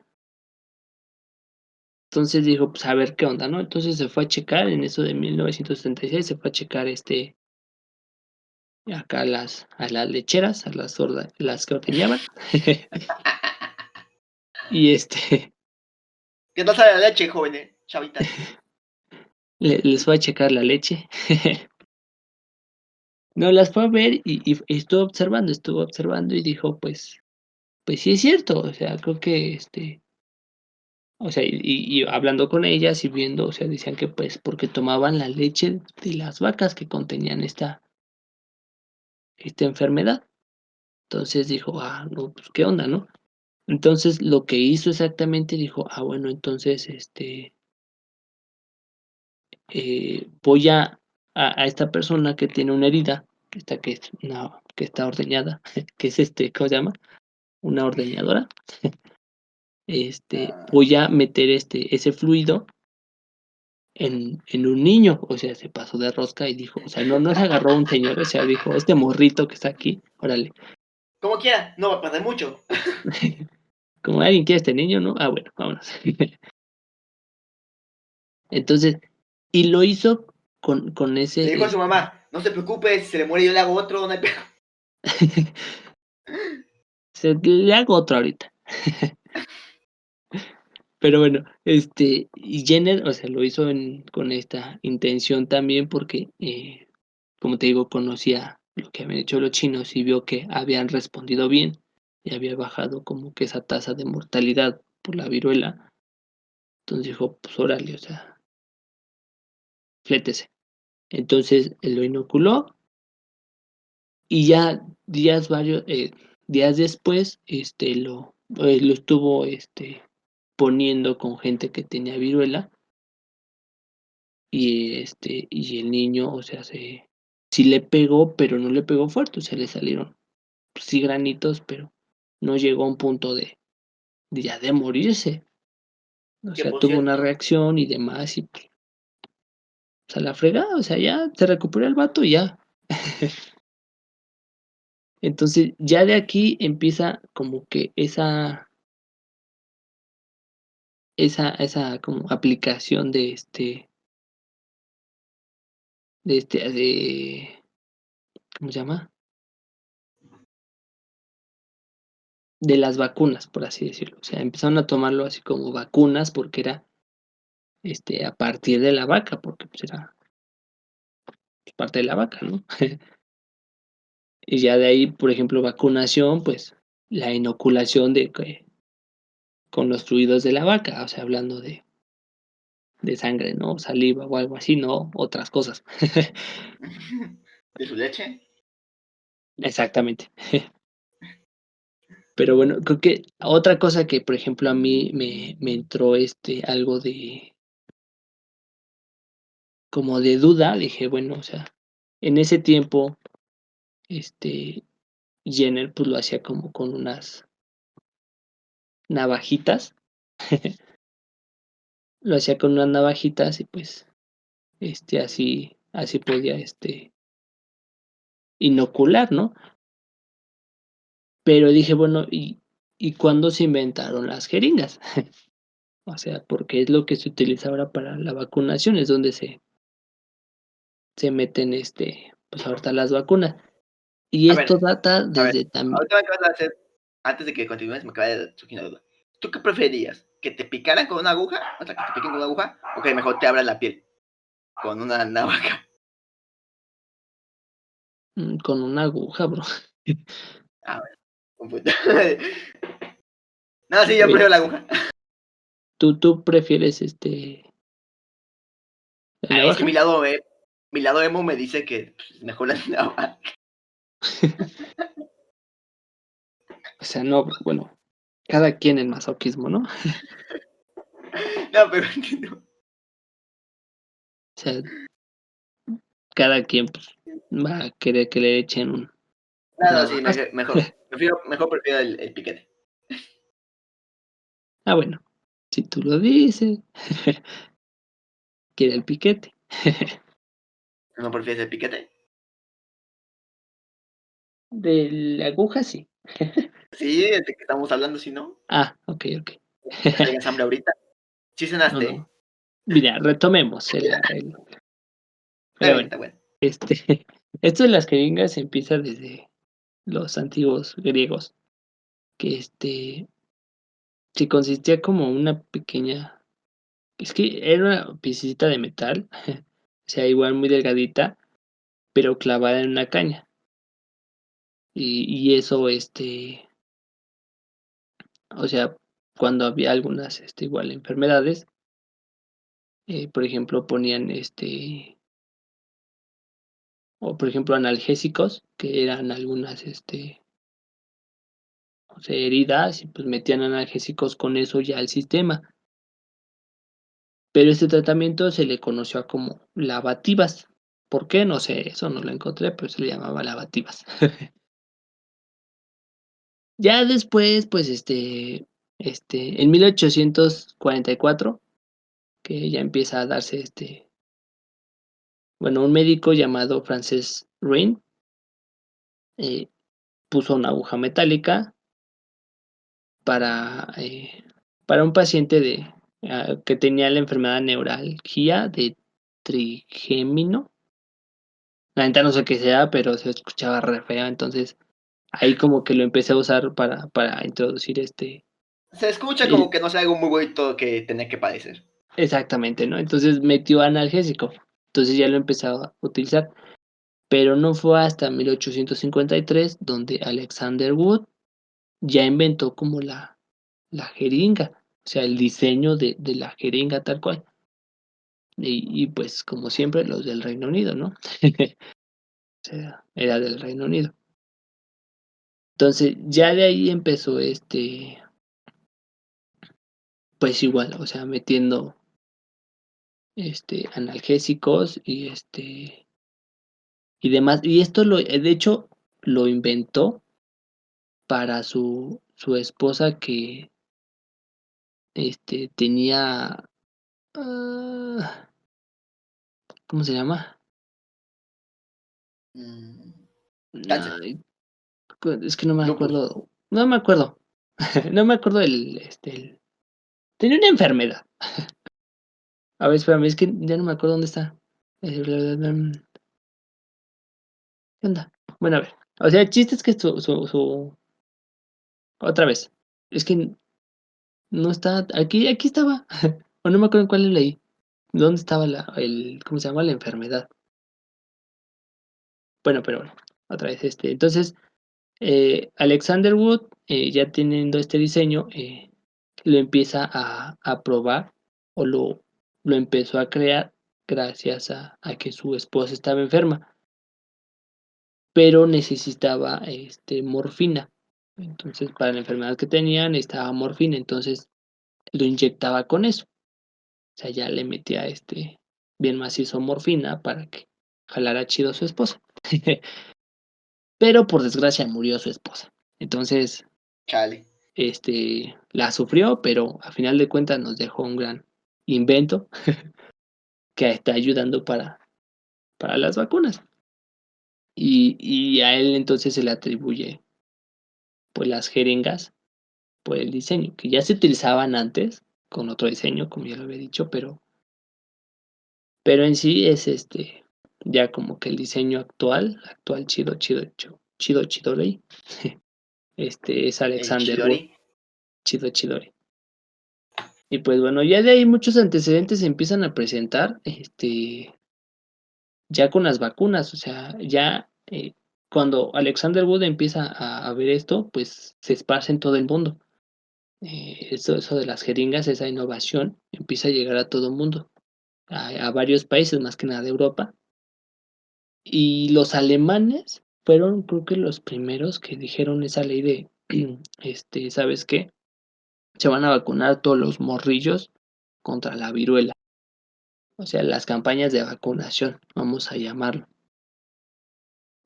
dijo: "Pues, a ver qué onda", ¿no? Entonces se fue a checar en eso de 1976, se fue a checar, acá a las lecheras, a las que ordeñaban. Y, ¿Qué tal sabe la leche, jóvenes, chavitas? les fue a checar la leche. No, las fue a ver y estuvo observando y dijo: "Pues sí es cierto", o sea, creo que, o sea, y hablando con ellas y viendo, o sea, decían que, pues, porque tomaban la leche de las vacas que contenían esta enfermedad. Entonces dijo: "Ah, no, pues, ¿qué onda?", ¿no? Entonces, lo que hizo exactamente, dijo: "Ah, bueno, entonces, voy a esta persona que tiene una herida, que está ordeñada, que es, ¿cómo se llama? Una ordeñadora, Ah, voy a meter, ese fluido en un niño". O sea, se pasó de rosca y dijo, o sea, no se agarró a un señor, o sea, dijo: "Este morrito que está aquí, órale, como quiera, no va a perder mucho. como alguien quiere este niño, ¿no? Ah, bueno, vámonos". Entonces, y lo hizo con Le ese, dijo a su mamá, no se preocupe, si se le muere yo le hago otro, no hay pedo. le hago otro ahorita. Pero bueno, y Jenner, o sea, lo hizo con esta intención también porque, como te digo, conocía lo que habían hecho los chinos y vio que habían respondido bien y había bajado como que esa tasa de mortalidad por la viruela. Entonces dijo: "Pues órale, o sea, flétese". Entonces, él lo inoculó y ya días después, lo estuvo, poniendo con gente que tenía viruela. y el niño, o sea, sí le pegó, pero no le pegó fuerte, o sea, le salieron, pues, sí granitos, pero no llegó a un punto de ya de morirse. O Que sea, por tuvo una cierto, reacción y demás y, pues, a la fregada, o sea, ya se recuperó el vato y ya. Entonces, ya de aquí empieza como que esa como aplicación de ¿cómo se llama? De las vacunas, por así decirlo. O sea, empezaron a tomarlo así como vacunas porque era, a partir de la vaca, porque, pues, era, pues, parte de la vaca, ¿no? Y ya de ahí, por ejemplo, vacunación, pues, la inoculación de que con los fluidos de la vaca, o sea, hablando de sangre, ¿no? Saliva o algo así, no otras cosas. de su leche. Exactamente. Pero bueno, creo que otra cosa que, por ejemplo, a mí me entró, algo de como de duda, dije, bueno, o sea, en ese tiempo, este, Jenner, pues, lo hacía como con unas navajitas, lo hacía con unas navajitas y, pues, así podía, inocular, ¿no? Pero dije, bueno, ¿y cuándo se inventaron las jeringas? O sea, porque es lo que se utiliza ahora para la vacunación, es donde se meten, pues, ahorita las vacunas. Y A esto ver, data a ver, desde también ahorita me acabas de hacer, antes de que continúes, me acaba de surgir una duda. ¿Tú qué preferías? ¿Que te picaran con una aguja? O sea, que te piquen con una aguja, o que mejor te abran la piel con una navaja. con una aguja, bro. A ver, un punto. No, sí, yo Oye, prefiero la aguja. ¿tú prefieres, la Ah, es que navaja? mi lado emo me dice que pues, mejor la navaja. O sea, no, bueno, cada quien el masoquismo, ¿no? No, pero entiendo. O sea, cada quien, pues, va a querer que le echen un No, no, sí, navajas. mejor prefiero el piquete. Ah, bueno, si tú lo dices, quiere el piquete. ¿No prefieres el piquete? De la aguja, sí. Sí, de que estamos hablando, si no, Ah, okey, okey. que traigas hambre ahorita. Sí No, cenaste, no. ¿eh? Mira, retomemos el pero bueno, Está bueno. este, esto de las jeringas empieza desde los antiguos griegos, que, que consistía como una pequeña es que era una piecita de metal, o sea, igual muy delgadita, pero clavada en una caña. Y eso, o sea, cuando había algunas, igual enfermedades, por ejemplo, ponían, o por ejemplo, analgésicos, que eran algunas, o sea, heridas, y pues metían analgésicos con eso ya al sistema. Pero este tratamiento se le conoció a como lavativas. ¿Por qué? No sé, eso no lo encontré, pero se le llamaba lavativas. Ya después, pues, en 1844, que ya empieza a darse, bueno, un médico llamado Frances Rain, eh, puso una aguja metálica para, para un paciente que tenía la enfermedad neuralgia de trigémino. La neta no sé qué sea, pero se escuchaba re feo, entonces ahí como que lo empecé a usar para introducir, Se escucha como el que no sea algo muy bonito que tener que padecer. exactamente, ¿no? Entonces metió analgésico, entonces ya lo empecé a utilizar, pero no fue hasta 1853 donde Alexander Wood ya inventó como la jeringa, o sea, el diseño de la jeringa tal cual. Y pues como siempre los del Reino Unido, ¿no? O sea, era del Reino Unido. Entonces ya de ahí empezó pues igual, o sea, metiendo analgésicos y demás. Y esto de hecho, lo inventó para su esposa que tenía, ah, ¿cómo se llama? Mm, cáncer, Ay, es que no me lupus. acuerdo, no me acuerdo, no me acuerdo tenía una enfermedad. A ver, espérame, es que ya no me acuerdo dónde está. ¿Qué onda? Bueno, a ver. O sea, el chiste es que otra vez. Es que no está. Aquí estaba. O no me acuerdo en cuál leí. ¿Dónde estaba ¿cómo se llama? La enfermedad. Bueno, pero bueno. Otra vez, Entonces, Alexander Wood, ya teniendo este diseño, lo empieza a probar o lo empezó a crear gracias a que su esposa estaba enferma, pero necesitaba morfina. Entonces, para la enfermedad que tenía, necesitaba morfina, entonces lo inyectaba con eso. O sea, ya le metía bien macizo morfina para que jalara chido a su esposa. Pero por desgracia murió su esposa. Entonces, Chale. la sufrió, pero a final de cuentas nos dejó un gran invento que está ayudando para las vacunas. Y a él entonces se le atribuye pues las jeringas por el diseño, que ya se utilizaban antes con otro diseño, como ya lo había dicho, pero en sí es ya como que el diseño actual chido chidori, es El Alexander Wood, Chidori. chido chidori. Y pues bueno, ya de ahí muchos antecedentes se empiezan a presentar, ya con las vacunas, o sea, ya cuando Alexander Wood empieza a ver esto, pues se esparce en todo el mundo. Eso de las jeringas, esa innovación, empieza a llegar a todo el mundo, a varios países, más que nada de Europa. Y los alemanes fueron, creo que los primeros que dijeron esa ley de, ¿sabes qué? Se van a vacunar todos los morrillos contra la viruela. O sea, las campañas de vacunación, vamos a llamarlo.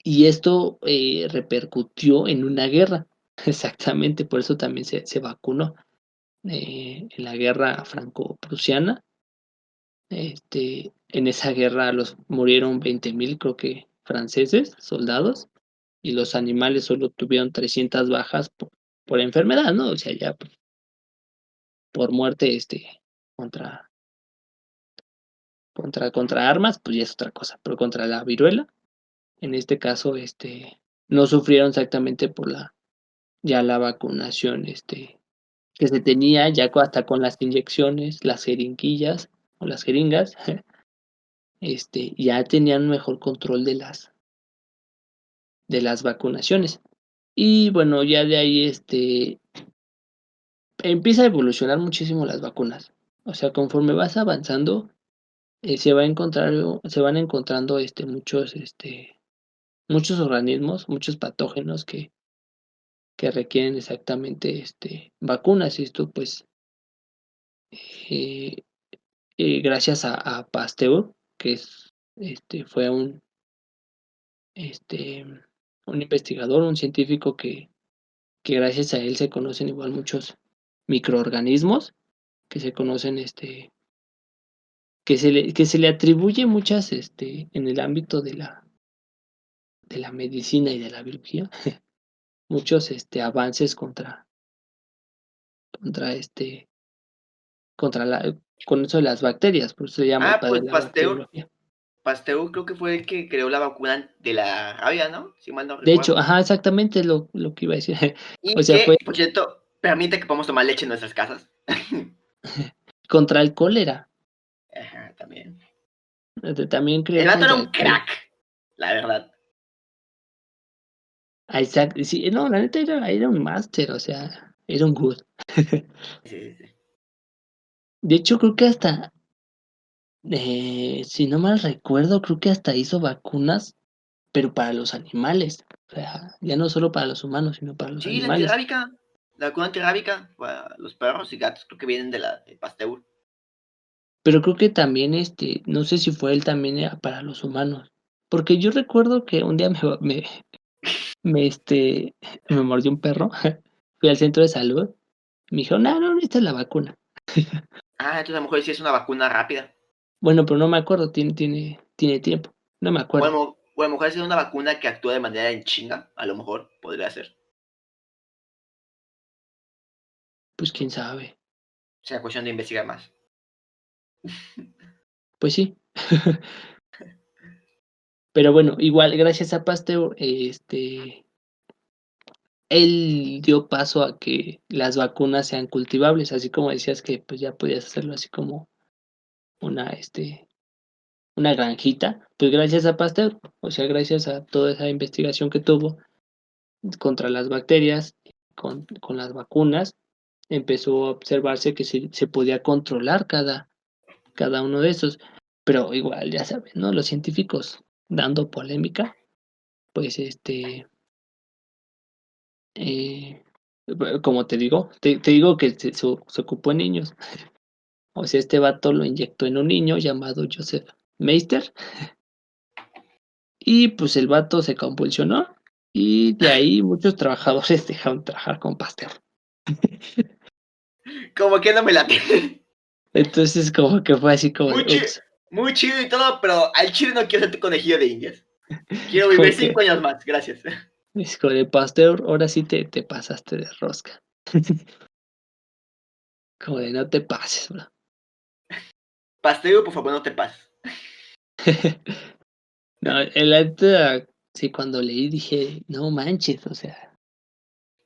Y esto repercutió en una guerra, exactamente, por eso también se vacunó. En la guerra franco-prusiana, en esa guerra murieron 20,000, creo que, franceses, soldados, y los animales solo tuvieron 300 bajas por enfermedad, ¿no? O sea, ya por muerte, contra, contra armas, pues ya es otra cosa, pero contra la viruela, en este caso, no sufrieron exactamente por ya la vacunación, que se tenía ya hasta con las inyecciones, las jeringuillas o las jeringas, ya tenían mejor control de las vacunaciones. Y bueno, ya de ahí empieza a evolucionar muchísimo las vacunas. O sea, conforme vas avanzando, se van encontrando muchos organismos, muchos patógenos que requieren exactamente vacunas. Y esto pues eh, gracias a Pasteur, que fue este, un investigador, un científico que gracias a él se conocen igual muchos microorganismos, que se conocen, que se le atribuye muchas, en el ámbito de la medicina y de la biología, muchos, avances contra, contra con eso de las bacterias, por eso se llama el Ah, padre pues de la Pasteur. bacteriología. Pasteur creo que fue el que creó la vacuna de la rabia, ¿no? Si mal no De hecho, recuerdo. ajá, exactamente lo que iba a decir. O Y sea, fue que, por cierto, permite que podamos tomar leche en nuestras casas. contra el cólera. Ajá, también. También El creó vato era contra un el cólera. crack, la verdad. Exacto, sí, no, la neta era un máster, o sea, era un good. Sí, sí, sí. De hecho, creo que hasta, si no mal recuerdo, creo que hasta hizo vacunas, pero para los animales. O sea, ya no solo para los humanos, sino para los Sí, la animales. antirrábica. La vacuna antirrábica para los perros y gatos creo que vienen de Pasteur. Pero creo que también, no sé si fue él también era para los humanos, porque yo recuerdo que un día me, me mordió un perro, fui al centro de salud, me dijeron: "No, no, esta es la vacuna". Ah, entonces a lo mejor sí es una vacuna rápida. Bueno, pero no me acuerdo, tiene tiempo, no me acuerdo. O a lo mejor es una vacuna que actúa de manera en chinga, a lo mejor podría ser. Pues quién sabe, Será cuestión de investigar más. pues sí. Pero bueno, igual gracias a Pasteur, él dio paso a que las vacunas sean cultivables, así como decías que, pues, ya podías hacerlo así como una, una granjita, pues, gracias a Pasteur, o sea, gracias a toda esa investigación que tuvo contra las bacterias, con las vacunas, empezó a observarse que se podía controlar cada uno de esos. Pero igual, ya sabes, ¿no? Los científicos dando polémica, pues, eh, como te digo que se ocupó en niños. O sea, este vato lo inyectó en un niño llamado Joseph Meister, y pues el vato se convulsionó, y de ahí muchos trabajadores dejaron de trabajar con Pasteur. Como que no me late. Entonces, como que fue así como de, Muy chido, ups, muy chido y todo, pero al chile no quiero ser tu conejillo de indias. Quiero vivir como que 5 años más, gracias. es como de Pasteur, ahora sí te pasaste de rosca. Como de no te pases, bro. Pastel, por favor, no te pases. No, el neta, sí, cuando leí dije: "No manches", o sea,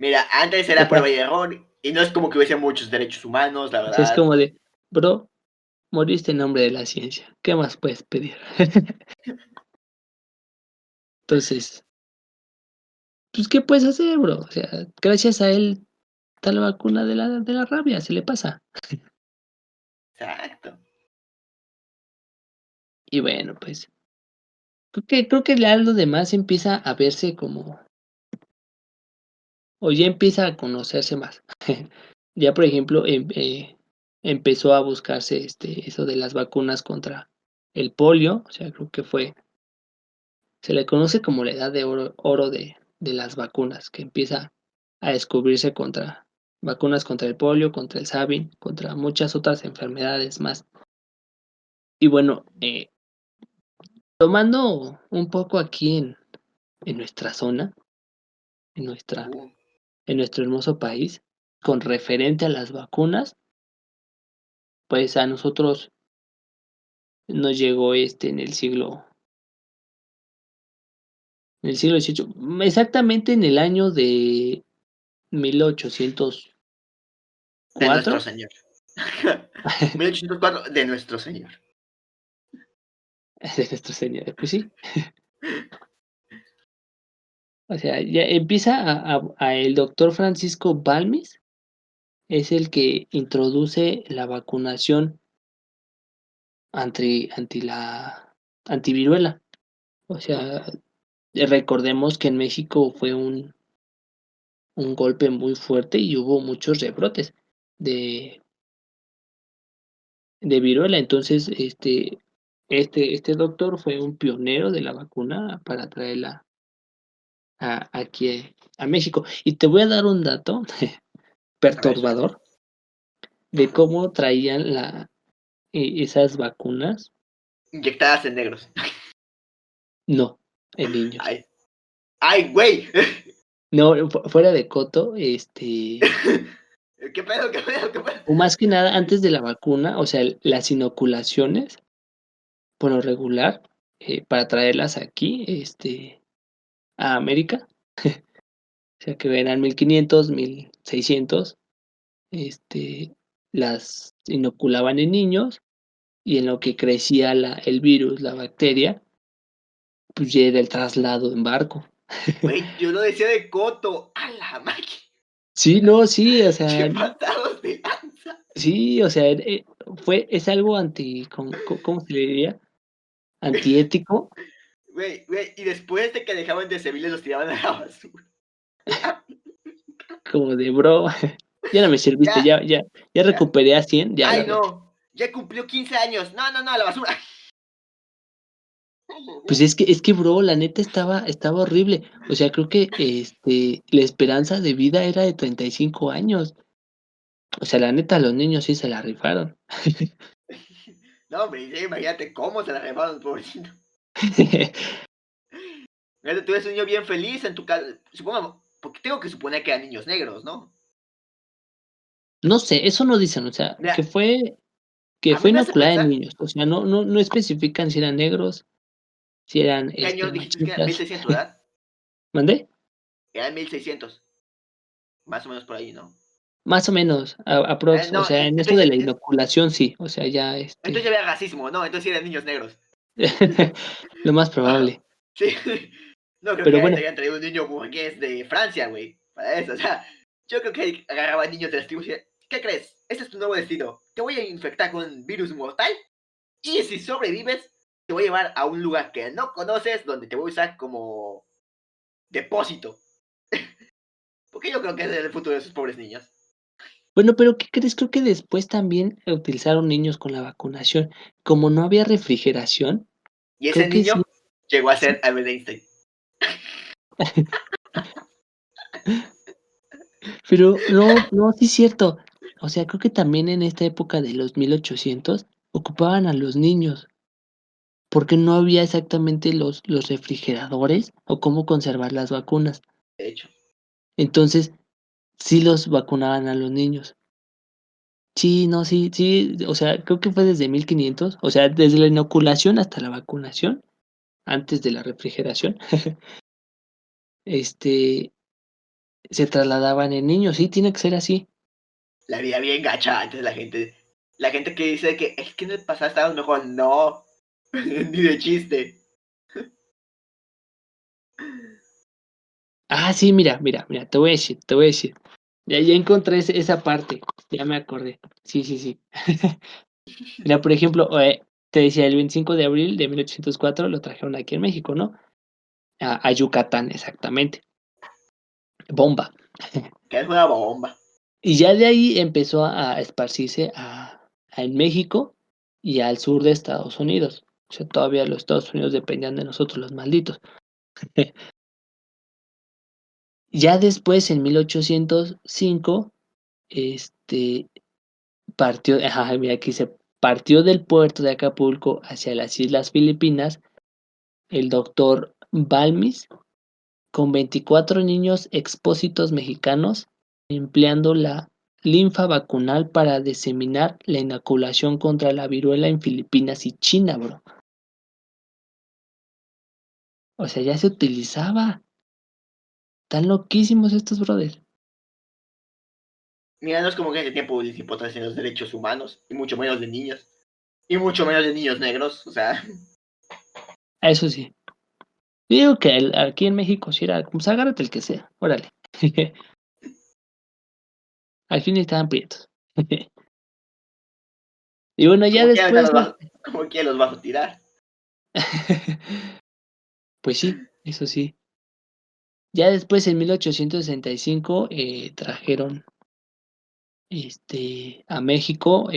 Mira, antes o era sea, prueba y error, y no es como que hubiese muchos derechos humanos, la o sea, es verdad. como de: "Bro, moriste en nombre de la ciencia, ¿qué más puedes pedir?". Entonces, pues, ¿qué puedes hacer, bro? O sea, gracias a él está la vacuna de la rabia, se le pasa. Exacto. Y bueno, pues, creo que ya lo demás empieza a verse como o ya empieza a conocerse más. Ya, por ejemplo, empezó a buscarse, eso de las vacunas contra el polio, o sea, creo que se le conoce como la edad de oro de las vacunas, que empieza a descubrirse contra vacunas contra el polio, contra el SARS, contra muchas otras enfermedades más. Y bueno, tomando un poco aquí en nuestra zona, en nuestra Uh, en nuestro hermoso país, con referente a las vacunas, pues a nosotros nos llegó, en el siglo XVIII, exactamente en el año de 1804 de nuestro señor. 1804, de nuestro señor. de nuestro señor, pues sí. O sea, ya empieza a el doctor Francisco Balmes, es el que introduce la vacunación la antiviruela. O sea, recordemos que en México fue un golpe muy fuerte y hubo muchos rebrotes de viruela. Entonces, este doctor fue un pionero de la vacuna para traerla aquí a México. Y te voy a dar un dato A ver, suéltalo. perturbador de cómo traían esas vacunas. Inyectadas en negros. No, en niños. Ay, ay, güey. No, fuera de coto, ¿Qué pedo, qué pedo, qué pedo? o más que nada antes de la vacuna, o sea, las inoculaciones, por lo regular, para traerlas aquí, a América, o sea, que eran 1500, 1600, este, las inoculaban en niños y en lo que crecía el virus, la bacteria, pues ya era el traslado en barco. Güey, yo lo decía de coto. A la máquina. Sí, no, sí, o Qué sea, pasados de lanza. sí, o sea, es algo ¿cómo se le diría? Antiético, Güey, y después de que dejaban de civiles los tiraban a la basura. como de bro, ya no me serviste, Ya, ya ya. recuperé a 100, ya Ay, lárgate. no. Ya cumplió 15 años. No, no, no, a la basura. Pues es que, bro, la neta estaba horrible. O sea, creo que, la esperanza de vida era de 35 años. O sea, la neta, los niños sí se la rifaron. No, hombre, sí, imagínate cómo se la rebaron, pobrecito. Fíjate, tú eres un niño bien feliz en tu casa. Supongo, porque tengo que suponer que eran niños negros, ¿no? No sé, eso no dicen, o sea, Mira, que a mí fue me hace inoculada en pensar. niños. O sea, no especifican si eran negros, si eran, ¿Qué año dijiste que era? machistas. 1600, ¿verdad? ¿Mandé? Era en 1600. Más o menos por ahí, ¿no? Más o menos, aprox, o No, sea, en eso de entonces, la inoculación sí, o sea, ya, entonces ya había racismo, ¿no? Entonces sí eran niños negros. lo más probable. Sí. No creo que Pero ahí bueno, te hayan traído un niño burgués de Francia, güey. Para eso, o sea, yo creo que agarraban niños de las tribus y decían, ¿qué crees? Este es tu nuevo destino. Te voy a infectar con un virus mortal y si sobrevives, te voy a llevar a un lugar que no conoces donde te voy a usar como depósito. Porque yo creo que ese es el futuro de esos pobres niños. bueno, pero ¿qué crees? Creo que después también utilizaron niños con la vacunación. Como no había refrigeración, Y ese creo que sí, niño llegó a sí. ser Albert Einstein. Pero no, sí es cierto. O sea, creo que también en esta época de los 1800 ocupaban a los niños, porque no había exactamente los refrigeradores o cómo conservar las vacunas. De hecho, Entonces, sí los vacunaban a los niños. Sí, no, sí, o sea, creo que fue desde 1500, o sea, desde la inoculación hasta la vacunación, antes de la refrigeración, este, se trasladaban en niños, sí, tiene que ser así. la vida bien gacha antes la gente que dice que es que en el pasado estábamos mejor, no, ni de chiste. Ah, sí, mira, te voy a decir. Ya encontré esa parte, ya me acordé. Sí, sí, sí. Mira, por ejemplo, te decía, el 25 de abril de 1804 lo trajeron aquí en México, ¿no? A Yucatán, exactamente. Bomba. Que es una bomba. Y ya de ahí empezó a esparcirse en México y al sur de Estados Unidos. O sea, todavía los Estados Unidos dependían de nosotros, los malditos. Ya después, en 1805, este, mira, aquí se partió del puerto de Acapulco hacia las Islas Filipinas el doctor Balmis con 24 niños expósitos mexicanos empleando la linfa vacunal para diseminar la inoculación contra la viruela en Filipinas y China, bro. O sea, ya se utilizaba. Están loquísimos estos brothers. Mira, no es como que en ese tiempo les importasen los derechos humanos, y mucho menos de niños, y mucho menos de niños negros, o sea, Eso sí. Digo que aquí en México sí era, pues agárrate el que sea, órale. Al fin estaban prietos. Y bueno, ya como quiera, después, como quiera los vas a tirar. pues sí, eso sí. Ya después, en 1865, trajeron a México,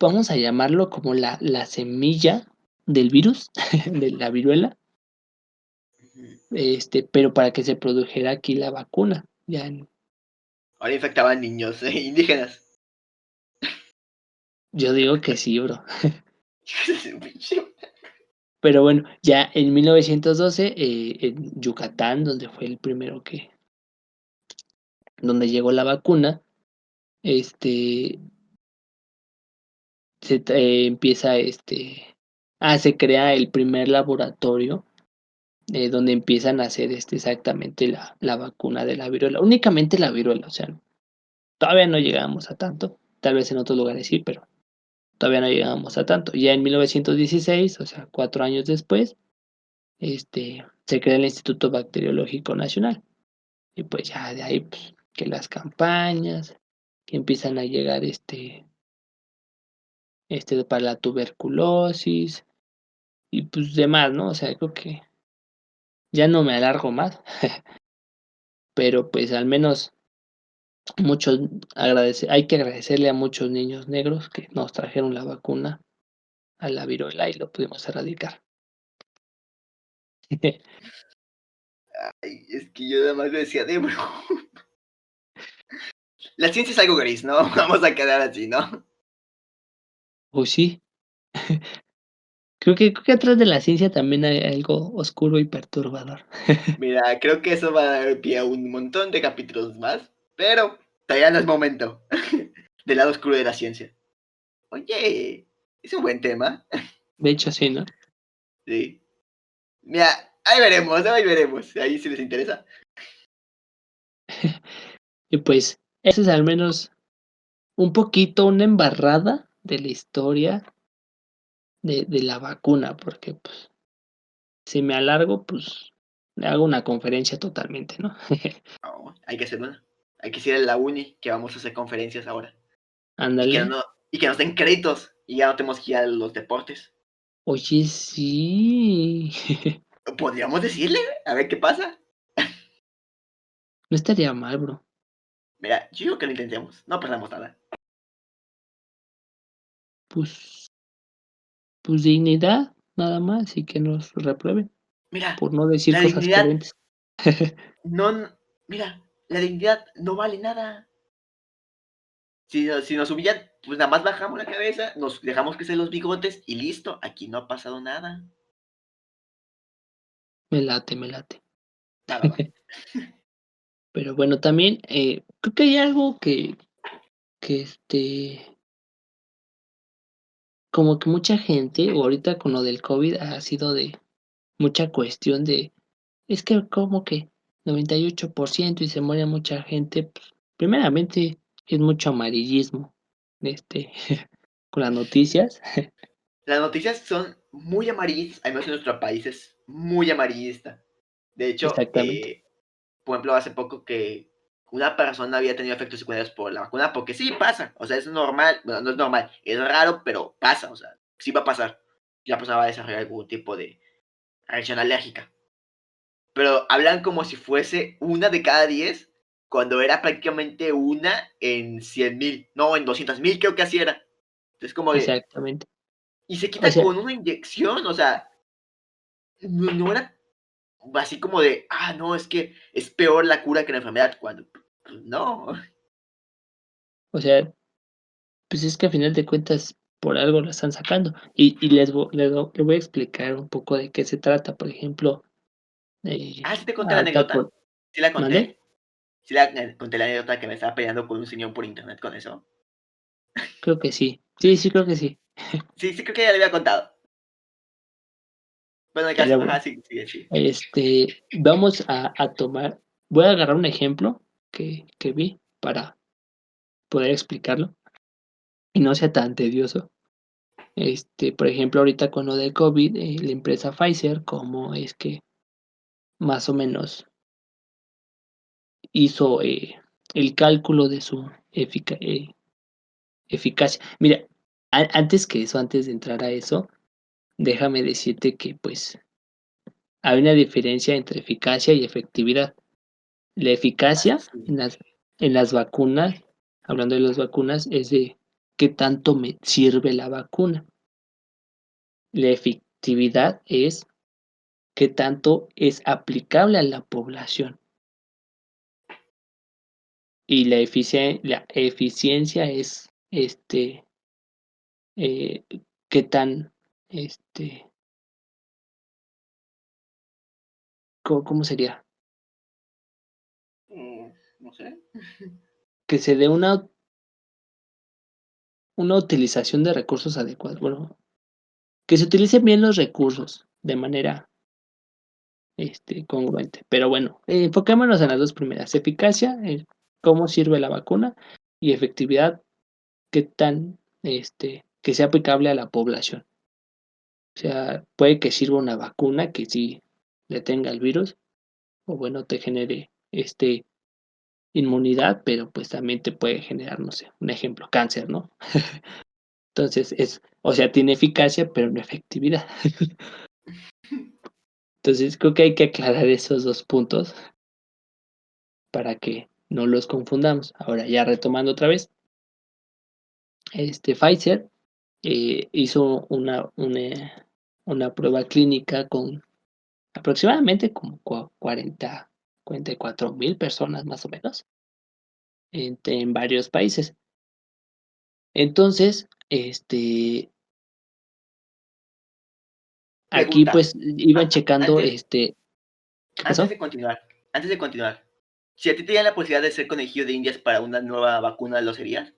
vamos a llamarlo como la semilla del virus, de la viruela, pero para que se produjera aquí la vacuna. Ahora infectaban niños indígenas. Yo digo que sí, bro. Pero bueno, ya en 1912, en Yucatán, donde fue el primero donde llegó la vacuna, este, empieza, se crea el primer laboratorio donde empiezan a hacer exactamente la vacuna de la viruela. Únicamente la viruela, o sea, todavía no llegamos a tanto, tal vez en otros lugares sí, pero todavía no llegamos a tanto. Ya en 1916, o sea, 4 años después, se crea el Instituto Bacteriológico Nacional. Y pues ya de ahí, pues, que las campañas, que empiezan a llegar para la tuberculosis y pues demás, ¿no? O sea, creo que ya no me alargo más, pero pues al menos muchos hay que agradecerle a muchos niños negros que nos trajeron la vacuna a la viruela y lo pudimos erradicar. Ay, es que yo nada más lo decía de broma. La ciencia es algo gris, ¿no? Vamos a quedar así, ¿no? Pues sí, creo que atrás de la ciencia también hay algo oscuro y perturbador. Mira, creo que eso va a dar pie a un montón de capítulos más, pero todavía no es momento del lado oscuro de la ciencia. Oye, es un buen tema. De hecho, sí, ¿no? Sí. Mira, ahí veremos, ahí veremos. Ahí si les interesa. Y pues, eso es al menos un poquito, una embarrada de la historia de la vacuna, porque, pues, si me alargo, pues, hago una conferencia totalmente, ¿no? No, hay que hacer una. Hay que ir a la uni, que vamos a hacer conferencias ahora. Y que, Ándale. no, y que nos den créditos. Y ya no tenemos que ir a los deportes. Oye, sí. Podríamos decirle, a ver qué pasa. No estaría mal, bro. Mira, yo digo que lo intentemos. No perdamos nada. Pues dignidad, nada más, y que nos reprueben, Mira, por no decir la cosas dignidad coherentes. no. Mira, la dignidad no vale nada. Si nos humillan, pues nada más bajamos la cabeza, nos dejamos crecer los bigotes y listo. Aquí no ha pasado nada. Me late, me late. Va, va, va. Pero bueno, también, creo que hay algo que, como que mucha gente, o ahorita con lo del COVID ha sido de mucha cuestión de, es que como que 98% y se muere mucha gente, pues, primeramente es mucho amarillismo, este, con las noticias. Las noticias son muy amarillistas, al menos en nuestro país es muy amarillista. De hecho, Exactamente, por ejemplo, hace poco que una persona había tenido efectos secundarios por la vacuna, porque sí pasa, o sea, es normal, bueno, no es normal, es raro, pero pasa, o sea, sí va a pasar. La persona va a desarrollar algún tipo de reacción alérgica. Pero hablan como si fuese una de cada 10, cuando era prácticamente una en 100,000, no, en 200,000 creo que así era. Entonces como de, exactamente. y se O quita sea, con una inyección, o sea, no era así como de, no, es que es peor la cura que la enfermedad, cuando pues, no. pues es que a final de cuentas por algo la están sacando. Y les voy a explicar un poco de qué se trata. Por ejemplo, Sí te conté la ahorita anécdota. con Sí la ¿mande? conté. Sí la conté la anécdota que me estaba peleando con un señor por internet con eso. Creo que sí. Sí, sí, creo que sí. Sí, sí creo que ya le había contado. Bueno, el caso, Pero bueno, sí, sí, sí. vamos a tomar voy a agarrar un ejemplo que vi para poder explicarlo y no sea tan tedioso. Por ejemplo, ahorita con lo del COVID, la empresa Pfizer, cómo es que más o menos hizo, el cálculo de su eficacia. Mira, antes que eso, antes de entrar a eso, déjame decirte que, pues, hay una diferencia entre eficacia y efectividad. La eficacia Sí. en las vacunas, hablando de las vacunas, es de qué tanto me sirve la vacuna. La efectividad es qué tanto es aplicable a la población. Y la eficiencia es, eh, qué tan, ¿cómo sería? No sé. Que se dé una utilización de recursos adecuados. Bueno, que se utilicen bien los recursos de manera, congruente. Pero bueno, enfoquémonos en las 2 primeras, eficacia, cómo sirve la vacuna, y efectividad, qué tan, que sea aplicable a la población. O sea, puede que sirva una vacuna que sí detenga el virus, o bueno, te genere, inmunidad, pero, pues, también te puede generar, no sé, un ejemplo, cáncer, ¿no? Entonces o sea, tiene eficacia, pero no efectividad. Entonces, creo que hay que aclarar esos 2 puntos para que no los confundamos. Ahora, ya retomando otra vez, Pfizer hizo una prueba clínica con aproximadamente como 44,000 personas más o menos en varios países. Entonces, aquí Pregunta, pues iban checando, antes, ¿qué antes pasó? de continuar, antes de continuar, si a ti te dieran la posibilidad de ser conejillo de indias para una nueva vacuna, ¿lo serías?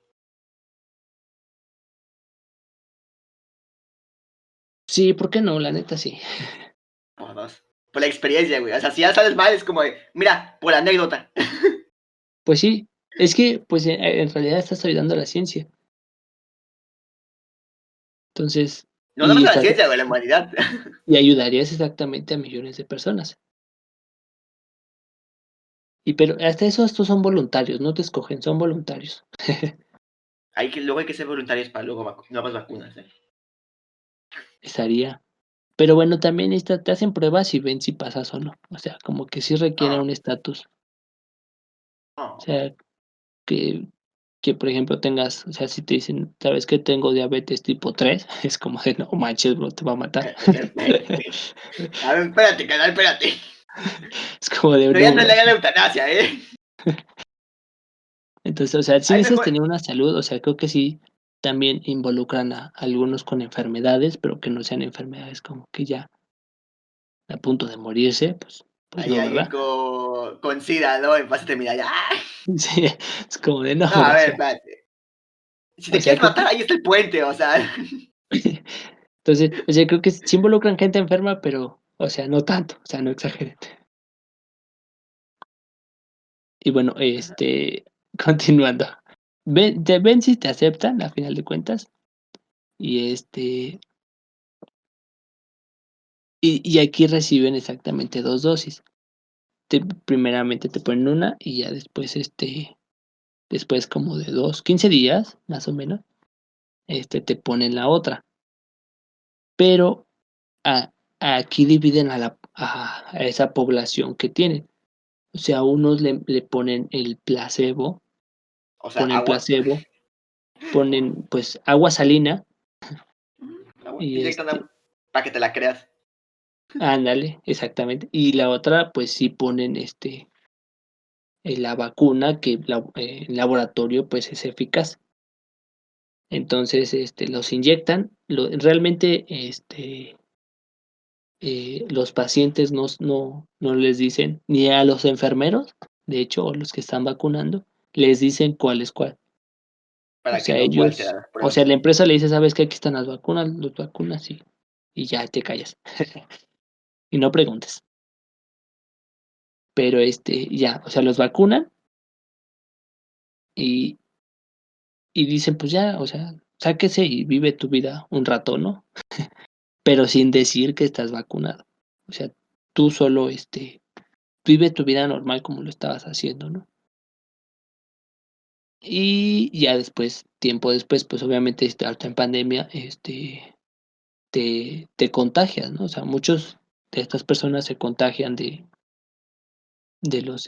Sí, ¿por qué no? La neta sí. Por dos. Por la experiencia, güey. O sea, si ya sales mal, es como de, mira, por anécdota. Pues sí, es que pues en realidad estás ayudando a la ciencia. Entonces, No nada y más a la estás ciencia, güey, a la humanidad. y ayudarías exactamente a millones de personas. Y pero hasta eso estos son voluntarios, no te escogen, son voluntarios. Luego hay que ser voluntarios para luego nuevas vacunas, ¿eh? Estaría. Pero bueno, también te hacen pruebas y ven si pasas o no. O sea, como que sí requiere No, un estatus. O no. sea, que por ejemplo tengas, o sea, si te dicen, ¿sabes que tengo diabetes tipo 3? Es como de, no manches, bro, te va a matar. A ver, espérate, canal, espérate. Es como de, Todavía no, no bro. le hagan la eutanasia, ¿eh? Entonces, o sea, si Hay necesitas mejor. tener una salud, o sea, creo que sí también involucran a algunos con enfermedades, pero que no sean enfermedades como que ya a punto de morirse, pues Hay no, alguien ¿verdad? con SIDA, ¿no? En fase terminal. ¡Ay! Sí, es como de no, No, a o ver, sea, espérate. Si o te sea, quieres creo matar, que ahí está el puente, o sea. entonces, o sea, creo que sí involucran gente enferma, pero, o sea, no tanto, o sea, no exageren. Y bueno, continuando. Ven si te aceptan, a final de cuentas, y y aquí reciben exactamente 2 dosis. Primeramente te ponen una y ya después, después como de 15 días, más o menos, te ponen la otra. Pero a aquí dividen a esa población que tienen. O sea, unos le ponen el placebo, O sea, ponen agua. placebo, ponen, pues, agua salina Agua. y, Inyectan agua. Para que te la creas. ándale, exactamente. Y la otra, pues, sí ponen, la vacuna que en laboratorio, pues, es eficaz. Entonces, los inyectan, realmente, los pacientes no les dicen, ni a los enfermeros, de hecho, o los que están vacunando, les dicen cuál es cuál. O Para que sea, no pueda alterar las o sea, pruebas. la empresa le dice: "¿Sabes qué? Aquí están las vacunas", y ya te callas, y no preguntes. Pero, ya, o sea, los vacunan y dicen: "Pues ya, o sea, sáquese y vive tu vida un rato", ¿no? Pero sin decir que estás vacunado. O sea, tú solo, vive tu vida normal como lo estabas haciendo, ¿no? Y ya después, tiempo después, pues, obviamente, ahorita en pandemia, te contagias, ¿no? O sea, muchos de estas personas se contagian de los,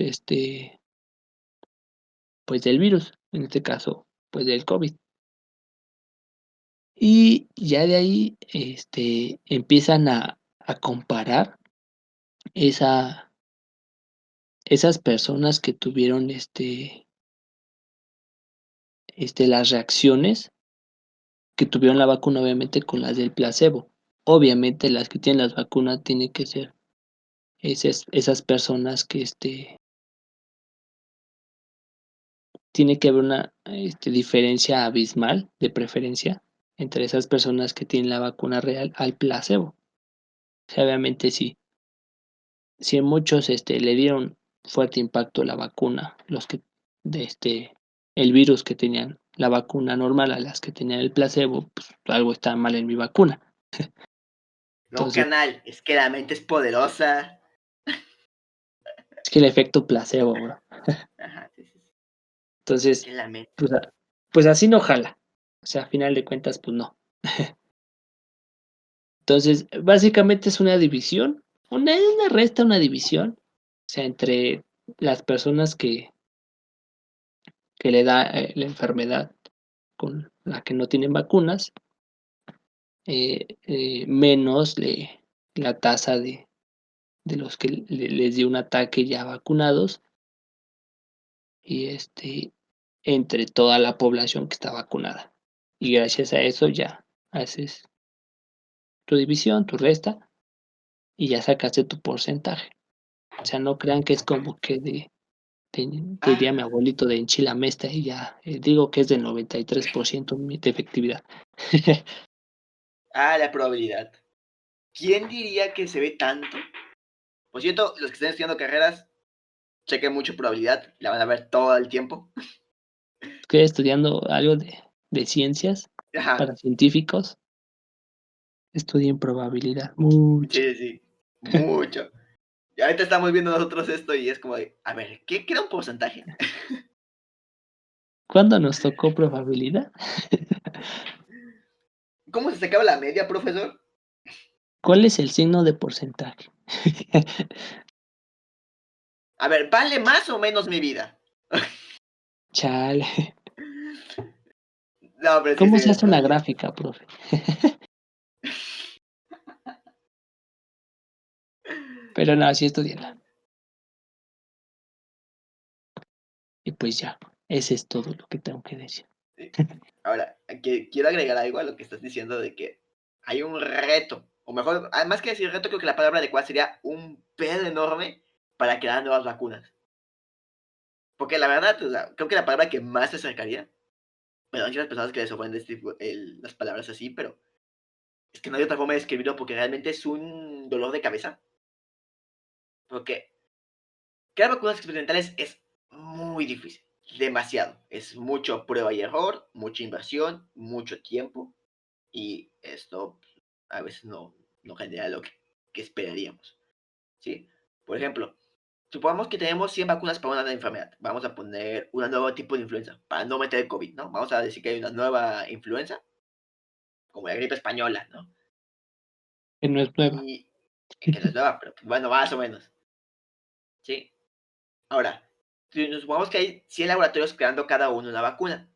pues, del virus, en este caso, pues, del COVID. Y ya de ahí, empiezan a comparar esa esas personas que tuvieron, las reacciones que tuvieron la vacuna, obviamente, con las del placebo. Obviamente, las que tienen las vacunas tienen que ser esas personas que, tiene que haber una, diferencia abismal, de preferencia, entre esas personas que tienen la vacuna real al placebo. O sea, obviamente, si en muchos, le dieron fuerte impacto la vacuna, los que de el virus que tenían la vacuna normal a las que tenían el placebo, pues algo está mal en mi vacuna. No, Entonces, canal. Es que la mente es poderosa. es que el efecto placebo, bro. Ajá, sí, sí, sí. Es Entonces, que la mente. pues, pues así no jala. O sea, a final de cuentas, pues no. Entonces, básicamente es una división, una resta, una división, o sea, entre las personas que le da la enfermedad con la que no tienen vacunas, menos la tasa de los que les dio un ataque ya vacunados y entre toda la población que está vacunada. Y gracias a eso ya haces tu división, tu resta y ya sacaste tu porcentaje. O sea, no crean que es como que diría mi Ah, abuelito de enchilamesta y ya digo que es de 93% de efectividad. la probabilidad. ¿Quién diría que se ve tanto? Por cierto, los que estén estudiando carreras, chequen mucho probabilidad, la van a ver todo el tiempo. Estoy estudiando algo de ciencias Ajá, para científicos. Estudien probabilidad, sí, mucha. sí, mucho. Y ahorita estamos viendo nosotros esto y es como de, a ver, ¿qué era un porcentaje? ¿Cuándo nos tocó probabilidad? ¿Cómo se sacaba la media, profesor? ¿Cuál es el signo de porcentaje? A ver, ¿vale más o menos mi vida? Chale. No, pero sí ¿Cómo se se ve hace una todavía. gráfica, profe? Pero no, sí estudienla. Y pues ya, ese es todo lo que tengo que decir. Sí. Ahora, quiero agregar algo a lo que estás diciendo de que hay un reto, o mejor, además que decir reto, creo que la palabra adecuada sería un pedo enorme para crear nuevas vacunas. Porque la verdad, o sea, creo que la palabra que más se acercaría, pero hay muchas personas que les ofenden las palabras así, pero es que no hay otra forma de escribirlo porque realmente es un dolor de cabeza. Porque crear vacunas experimentales es muy difícil, demasiado. Es mucho prueba y error, mucha inversión, mucho tiempo, y esto a veces no genera lo que esperaríamos, ¿sí? Por ejemplo, supongamos que tenemos 100 vacunas para una enfermedad. Vamos a poner un nuevo tipo de influenza para no meter el COVID, ¿no? Vamos a decir que hay una nueva influenza, como la gripe española, ¿no? Que no es nueva. Y que no es nueva, pero pues, bueno, más o menos, ¿sí? Ahora, si nos supongamos que hay 100 laboratorios creando cada uno una vacuna,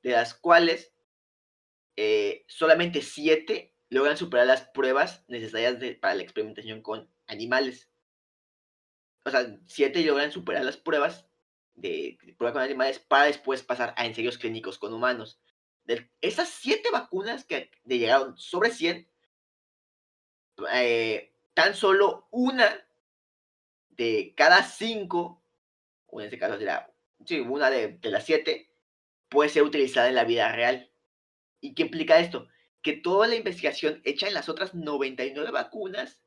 de las cuales solamente 7 logran superar las pruebas necesarias para la experimentación con animales. O sea, 7 logran superar las pruebas de prueba con animales para después pasar a ensayos clínicos con humanos. De esas 7 vacunas que llegaron sobre 100, tan solo una de cada 5, o en este caso será, sí, una de las 7, puede ser utilizada en la vida real. ¿Y qué implica esto? Que toda la investigación hecha en las otras 99 vacunas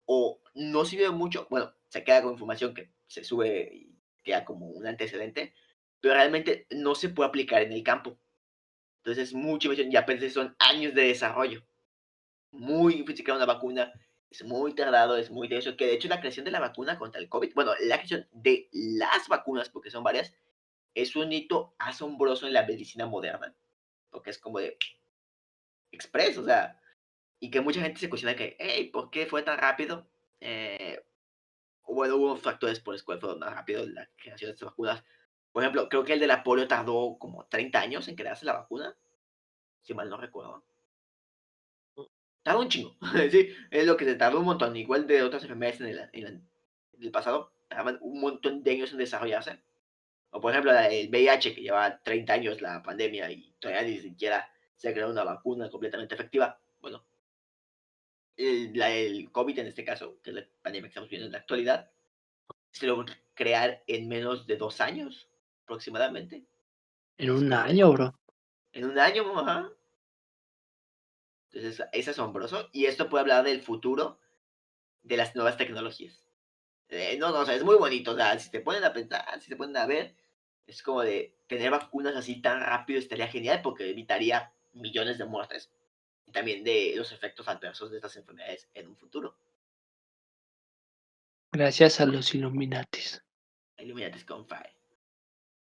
o no sirve mucho, bueno, se queda con información que se sube y queda como un antecedente, pero realmente no se puede aplicar en el campo. Entonces, mucha inversión, ya pensé, son años de desarrollo. Muy difícil crear una vacuna, es muy tardado, es muy de eso, que de hecho la creación de la vacuna contra el COVID, bueno, la creación de las vacunas, porque son varias, es un hito asombroso en la medicina moderna, porque es como de express, o sea, y que mucha gente se cuestiona que, hey, ¿por qué fue tan rápido? Bueno, hubo factores por los cuales fueron más rápido la creación de estas vacunas. Por ejemplo, creo que el de la polio tardó como 30 años en crearse la vacuna, si mal no recuerdo. Tardó un chingo, sí, es lo que se tardó un montón, igual de otras enfermedades en el pasado, tardaban un montón de años en desarrollarse. O por ejemplo, el VIH, que lleva 30 años la pandemia y todavía ni siquiera se ha creado una vacuna completamente efectiva. Bueno, el COVID en este caso, que es la pandemia que estamos viendo en la actualidad, se logró crear en menos de 2 años, aproximadamente. En Es un como de, año, bro. en un año, ajá. Entonces, es asombroso. Y esto puede hablar del futuro de las nuevas tecnologías. No, o sea, es muy bonito. O sea, si te ponen a pensar, si te ponen a ver, es como de tener vacunas así tan rápido estaría genial porque evitaría millones de muertes y también de los efectos adversos de estas enfermedades en un futuro. Gracias a los Illuminatis. Illuminati con Fire.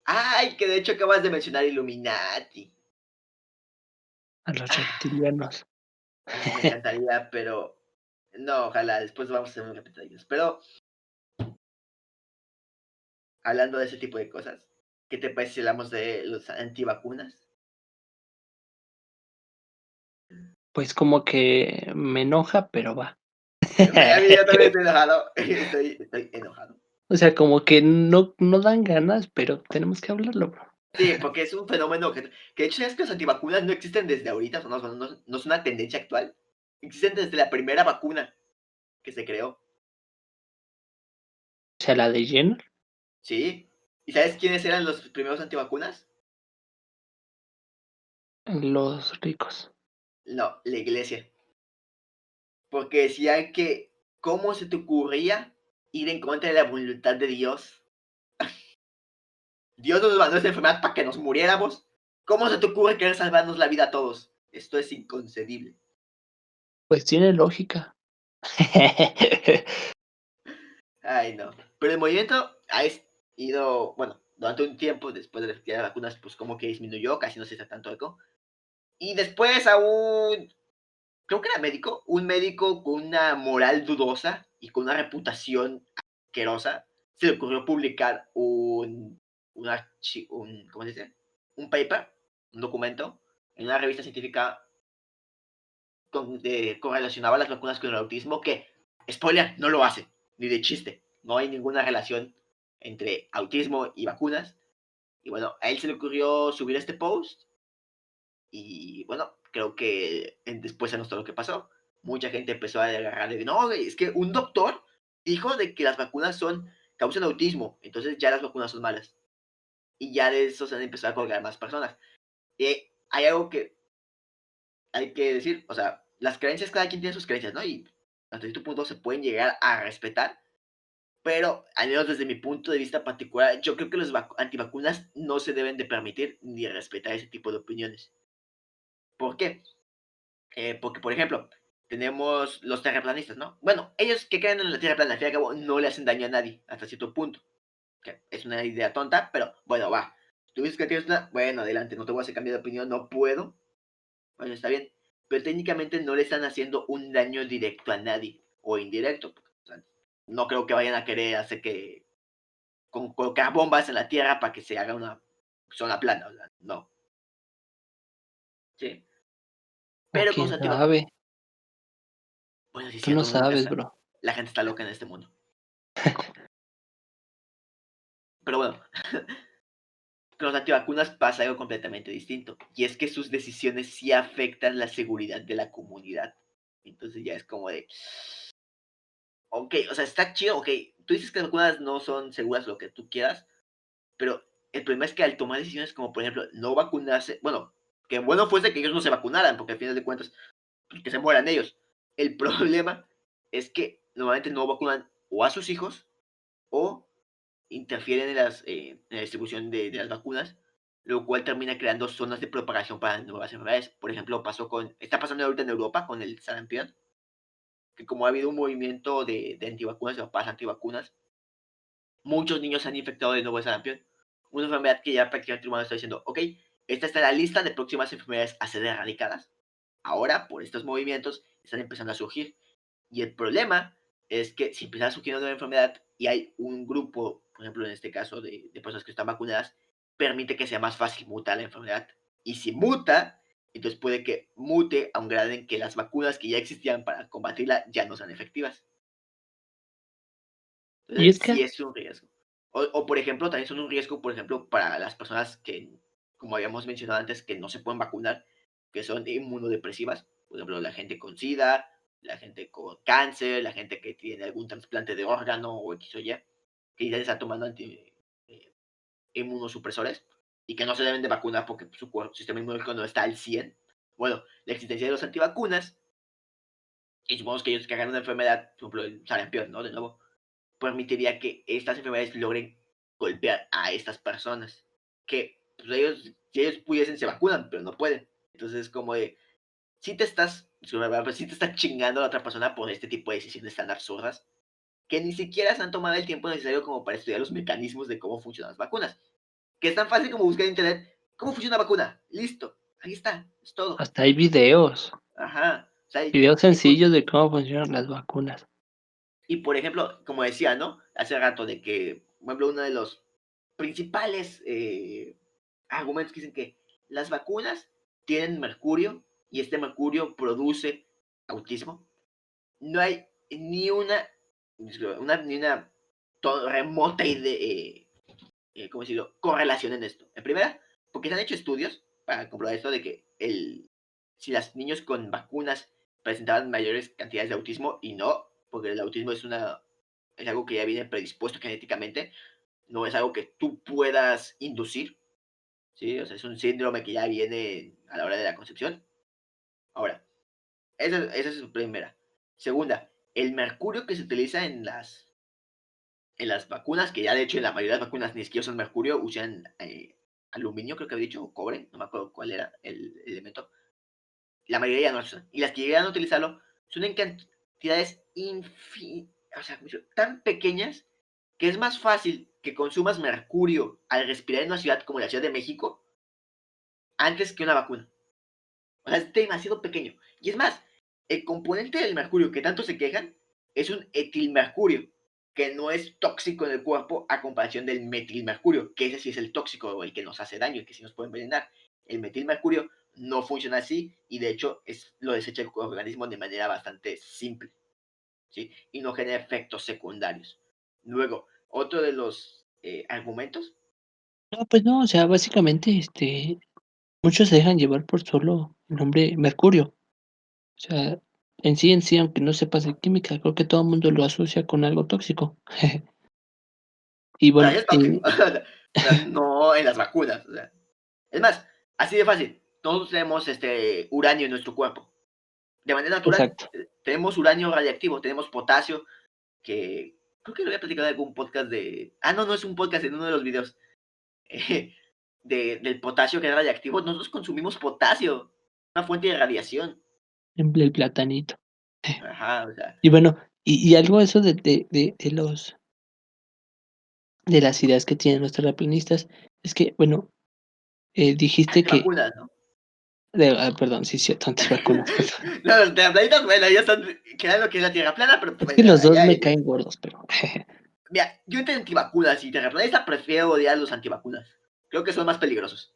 Ay, que de hecho acabas de mencionar Illuminati. A los Ah, reptilianos. me encantaría, pero no, ojalá después vamos a hacer un capítulo de ellos. Pero hablando de ese tipo de cosas, ¿Qué te parece si hablamos de los antivacunas? Pues como que me enoja, pero va. A mí yo también estoy enojado. Estoy enojado. O sea, como que no dan ganas, pero tenemos que hablarlo, bro. Sí, porque es un fenómeno que de hecho es que los antivacunas no existen desde ahorita, no es una tendencia actual. Existen desde la primera vacuna que se creó, O sea, la de Jenner, ¿sí? ¿Y sabes quiénes eran los primeros antivacunas? los ricos. No, la iglesia. Porque decían que, ¿cómo se te ocurría ir en contra de la voluntad de Dios? Dios nos mandó esta enfermedad para que nos muriéramos. ¿Cómo se te ocurre querer salvarnos la vida a todos? Esto es inconcebible. Pues tiene lógica. Ay, no. Pero el movimiento ha ido, bueno, durante un tiempo, después de las vacunas, pues como que disminuyó, casi no se hace tanto eco. Y después a creo que era médico, un médico con una moral dudosa y con una reputación asquerosa, se le ocurrió publicar ¿cómo se dice? Un paper, un documento, en una revista científica correlacionaba las vacunas con el autismo, que, spoiler, no lo hace, ni de chiste. No hay ninguna relación entre autismo y vacunas. Y bueno, a él se le ocurrió subir este post y bueno, creo que después se nos todo lo que pasó. Mucha gente empezó a agarrarle de, no, es que un doctor dijo de que las vacunas causan autismo, entonces ya las vacunas son malas. Y ya de eso se han empezado a colgar más personas. Y hay algo que hay que decir, o sea, las creencias, cada quien tiene sus creencias, ¿no? Y hasta cierto punto se pueden llegar a respetar, pero al menos desde mi punto de vista particular, yo creo que los antivacunas no se deben de permitir ni respetar ese tipo de opiniones. ¿Por qué? Porque, por ejemplo, tenemos los terraplanistas, ¿no? Bueno, ellos que creen en la Tierra plana, al fin y al cabo, no le hacen daño a nadie, hasta cierto punto. Que es una idea tonta, pero bueno, va. ¿Tú dices que tienes una? Bueno, adelante, no te voy a hacer cambiar de opinión, no puedo. Bueno, está bien. Pero técnicamente no le están haciendo un daño directo a nadie, o indirecto. O sea, no creo que vayan a querer hacer que colocar bombas en la Tierra para que se haga una zona plana, o sea, no. Sí. O Pero con quién los antivacunas, sabe. bueno, sí es Tú no cierto, uno nunca sabes, sabe. bro. La gente está loca en este mundo. Pero bueno, con los antivacunas pasa algo completamente distinto. Y es que sus decisiones sí afectan la seguridad de la comunidad. Entonces ya es como de, ok, o sea, está chido, ok, tú dices que las vacunas no son seguras, lo que tú quieras, pero el problema es que al tomar decisiones como, por ejemplo, no vacunarse, bueno, que bueno fuese que ellos no se vacunaran, porque al final de cuentas, pues, que se mueran ellos. El problema es que normalmente no vacunan o a sus hijos o interfieren en la distribución de las vacunas, lo cual termina creando zonas de propagación para nuevas enfermedades. Por ejemplo, está pasando ahorita en Europa con el sarampión, que como ha habido un movimiento de antivacunas, de papás antivacunas, muchos niños se han infectado de nuevo de sarampión. Una enfermedad que ya prácticamente el humano está diciendo, ok, esta está en la lista de próximas enfermedades a ser erradicadas. Ahora, por estos movimientos, están empezando a surgir. Y el problema es que si empieza a surgir una nueva enfermedad y hay un grupo, por ejemplo, en este caso de personas que están vacunadas, permite que sea más fácil mutar la enfermedad. Y si muta, entonces puede que mute a un grado en que las vacunas que ya existían para combatirla ya no sean efectivas. Y Entonces, es que sí es un riesgo. O, por ejemplo, también son un riesgo, por ejemplo, para las personas que, como habíamos mencionado antes, que no se pueden vacunar, que son inmunodepresivas. Por ejemplo, la gente con SIDA, la gente con cáncer, la gente que tiene algún trasplante de órgano o X o Y, que ya está tomando eh, inmunosupresores y que no se deben de vacunar porque su sistema inmunológico no está al 100. Bueno, la existencia de los antivacunas, y supongamos que ellos que hagan una enfermedad, por ejemplo, el sarampión, ¿no? De nuevo, permitiría que estas enfermedades logren golpear a estas personas. Que pues, si ellos pudiesen, se vacunan, pero no pueden. Entonces, como de, si te estás chingando a la otra persona por este tipo de decisiones tan absurdas, que ni siquiera se han tomado el tiempo necesario como para estudiar los mecanismos de cómo funcionan las vacunas. Que es tan fácil como buscar en internet, ¿cómo funciona una vacuna? Listo, ahí está, es todo. hasta hay videos. Ajá. O sea, Videos sencillos de cómo funcionan las vacunas. y por ejemplo, como decía, ¿no? Hace rato de que, por ejemplo, uno de los principales argumentos que dicen que las vacunas tienen mercurio y este mercurio produce autismo. No hay ni una remota idea, ¿cómo decirlo?, correlación en esto. En primera, porque se han hecho estudios para comprobar esto de que si los niños con vacunas presentaban mayores cantidades de autismo, y no, porque el autismo es algo que ya viene predispuesto genéticamente, no es algo que tú puedas inducir, ¿sí? O sea, es un síndrome que ya viene a la hora de la concepción. Ahora, esa es su primera. Segunda, el mercurio que se utiliza en las vacunas, que ya de hecho en la mayoría de las vacunas ni siquiera usan mercurio, usan aluminio, creo que había dicho, o cobre, no me acuerdo cuál era el elemento. La mayoría ya no lo usan. Y las que llegan a utilizarlo son en cantidades tan pequeñas que es más fácil que consumas mercurio al respirar en una ciudad como la Ciudad de México antes que una vacuna. O sea, es demasiado pequeño. Y es más, el componente del mercurio que tanto se quejan es un etilmercurio, que no es tóxico en el cuerpo a comparación del metilmercurio, que ese sí es el tóxico o el que nos hace daño, el que sí nos puede envenenar. El metilmercurio no funciona así y de hecho lo desecha el organismo de manera bastante simple, ¿sí? Y no genera efectos secundarios. Luego, otro de los argumentos. No, pues no, o sea, básicamente, muchos se dejan llevar por solo el nombre mercurio. O sea, en sí, aunque no sepas de química, creo que todo el mundo lo asocia con algo tóxico. Y O sea, bueno, es tóxico. O sea, no en las vacunas. O sea. Es más, así de fácil. Todos tenemos uranio en nuestro cuerpo. De manera natural, exacto, tenemos uranio radiactivo, tenemos potasio, que creo que lo había platicado en algún podcast de. Ah, no, no es un podcast, en uno de los videos. eh, del potasio que es radiactivo. Nosotros consumimos potasio, una fuente de radiación. el platanito. Ajá, o sea. Y bueno, y algo eso de las ideas que tienen los terraplanistas, es que, bueno, dijiste que Antivacunas, ¿no? perdón, sí, cierto, antivacunas, perdón. No, los terraplanistas, bueno, ya están creando que es la Tierra plana, pero Es pues que los 2 allá me ellos. caen gordos, pero Mira, yo entre antivacunas y terraplanista prefiero odiar a los antivacunas. Creo que son más peligrosos.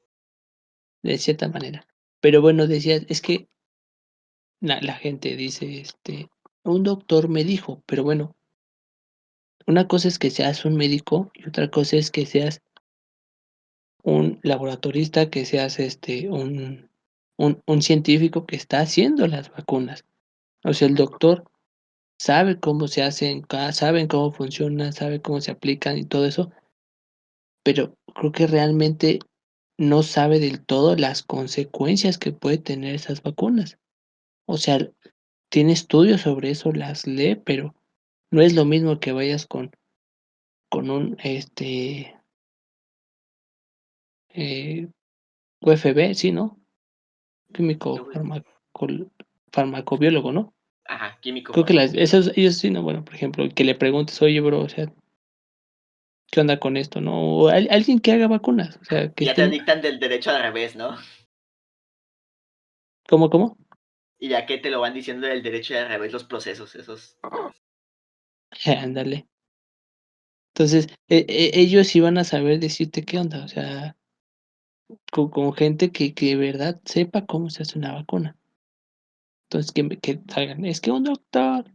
de cierta manera. Pero bueno, decías, es que la gente dice, un doctor me dijo, pero bueno, una cosa es que seas un médico y otra cosa es que seas un laboratorista, que seas, un científico que está haciendo las vacunas. O sea, el doctor sabe cómo se hacen, saben cómo funcionan, sabe cómo se aplican y todo eso, pero creo que realmente no sabe del todo las consecuencias que puede tener esas vacunas. O sea, tiene estudios sobre eso, las lee, pero no es lo mismo que vayas con un, eh, UFB, sí, ¿no? Químico farmacobiólogo, ¿no? Ajá, químico Creo que farmacobiólogo. ellos sí, no, bueno, por ejemplo, que le preguntes: "Oye, bro, o sea, ¿qué onda con esto?", ¿no? O alguien que haga vacunas, o sea, que Y ya te estén, dictan del derecho al revés, ¿no? ¿cómo? Y ya que te lo van diciendo del derecho al revés los procesos, esos temas. Ándale. Entonces, ellos iban a saber decirte qué onda, o sea, con gente que de verdad sepa cómo se hace una vacuna. Entonces, que salgan: "Es que un doctor,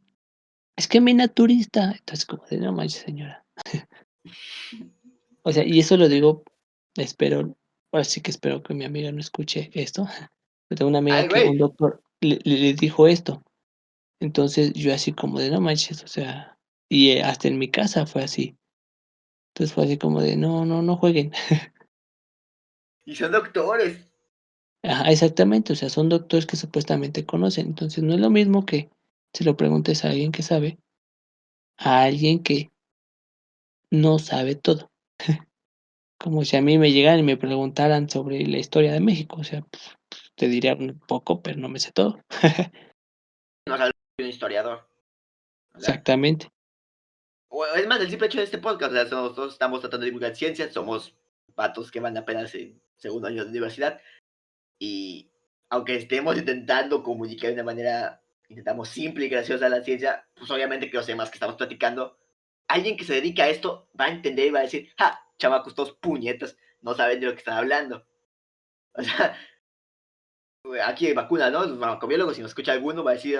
es que mi naturista", entonces, como de: "No manches, señora". O sea, y eso lo digo, espero, ahora sí que espero que mi amiga no escuche esto. Yo tengo una amiga Ay, que un güey. doctor le dijo esto. Entonces, yo así como de: "No manches", o sea, y, hasta en mi casa fue así. Entonces, fue así como de: "No jueguen". Y son doctores. Ajá, exactamente, o sea, son doctores que supuestamente conocen. Entonces, no es lo mismo que se lo preguntes a alguien que sabe, a alguien que no sabe todo. Como si a mí me llegaran y me preguntaran sobre la historia de México, o sea, te diría un poco, pero no me sé todo. No sabe un historiador. O sea, Exactamente. es más, el simple hecho de este podcast, o sea, nosotros estamos tratando de divulgar ciencia, somos vatos que van apenas en segundo año de universidad, y aunque estemos intentando comunicar de una manera, intentamos simple y graciosa la ciencia, pues obviamente que los temas que estamos platicando, alguien que se dedica a esto va a entender y va a decir, ¡ja! chamacos todos puñetas no saben de lo que están hablando. O sea, aquí hay vacunas, ¿no? Los farmacobiólogos, si no escucha alguno, va a decir,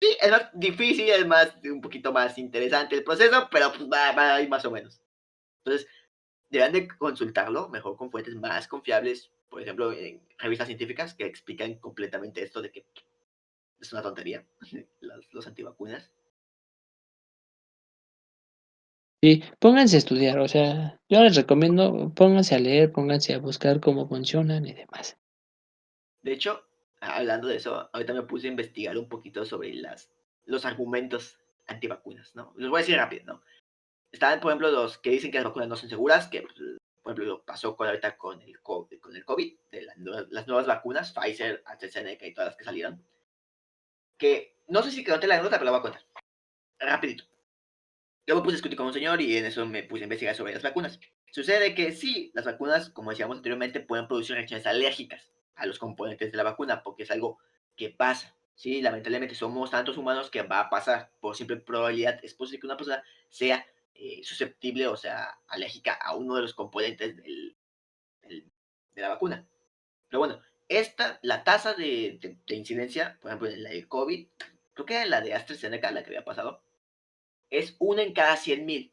sí, es más difícil, es más, un poquito más interesante el proceso, pero pues va ahí más o menos. Entonces, deberán de consultarlo mejor con fuentes más confiables, por ejemplo, en revistas científicas que explican completamente esto de que es una tontería, los antivacunas. Sí, pónganse a estudiar, o sea, yo les recomiendo, pónganse a leer, pónganse a buscar cómo funcionan y demás. De hecho, hablando de eso, ahorita me puse a investigar un poquito sobre los argumentos antivacunas, ¿no? Los voy a decir rápido, ¿no? Están, por ejemplo, los que dicen que las vacunas no son seguras, que, pues, por ejemplo, lo pasó ahorita con el COVID, de las nuevas vacunas, Pfizer, AstraZeneca y todas las que salieron, que no sé si conté la nota, pero la voy a contar, rapidito. Yo me puse a discutir con un señor y en eso me puse a investigar sobre las vacunas. Sucede que sí, las vacunas, como decíamos anteriormente, pueden producir reacciones alérgicas a los componentes de la vacuna, porque es algo que pasa. Sí, lamentablemente somos tantos humanos que va a pasar. Por simple probabilidad, es posible que una persona sea susceptible o sea alérgica a uno de los componentes de la vacuna. Pero bueno, la tasa de incidencia, por ejemplo, en la de COVID, creo que era la de AstraZeneca, la que había pasado, es una en cada 100,000.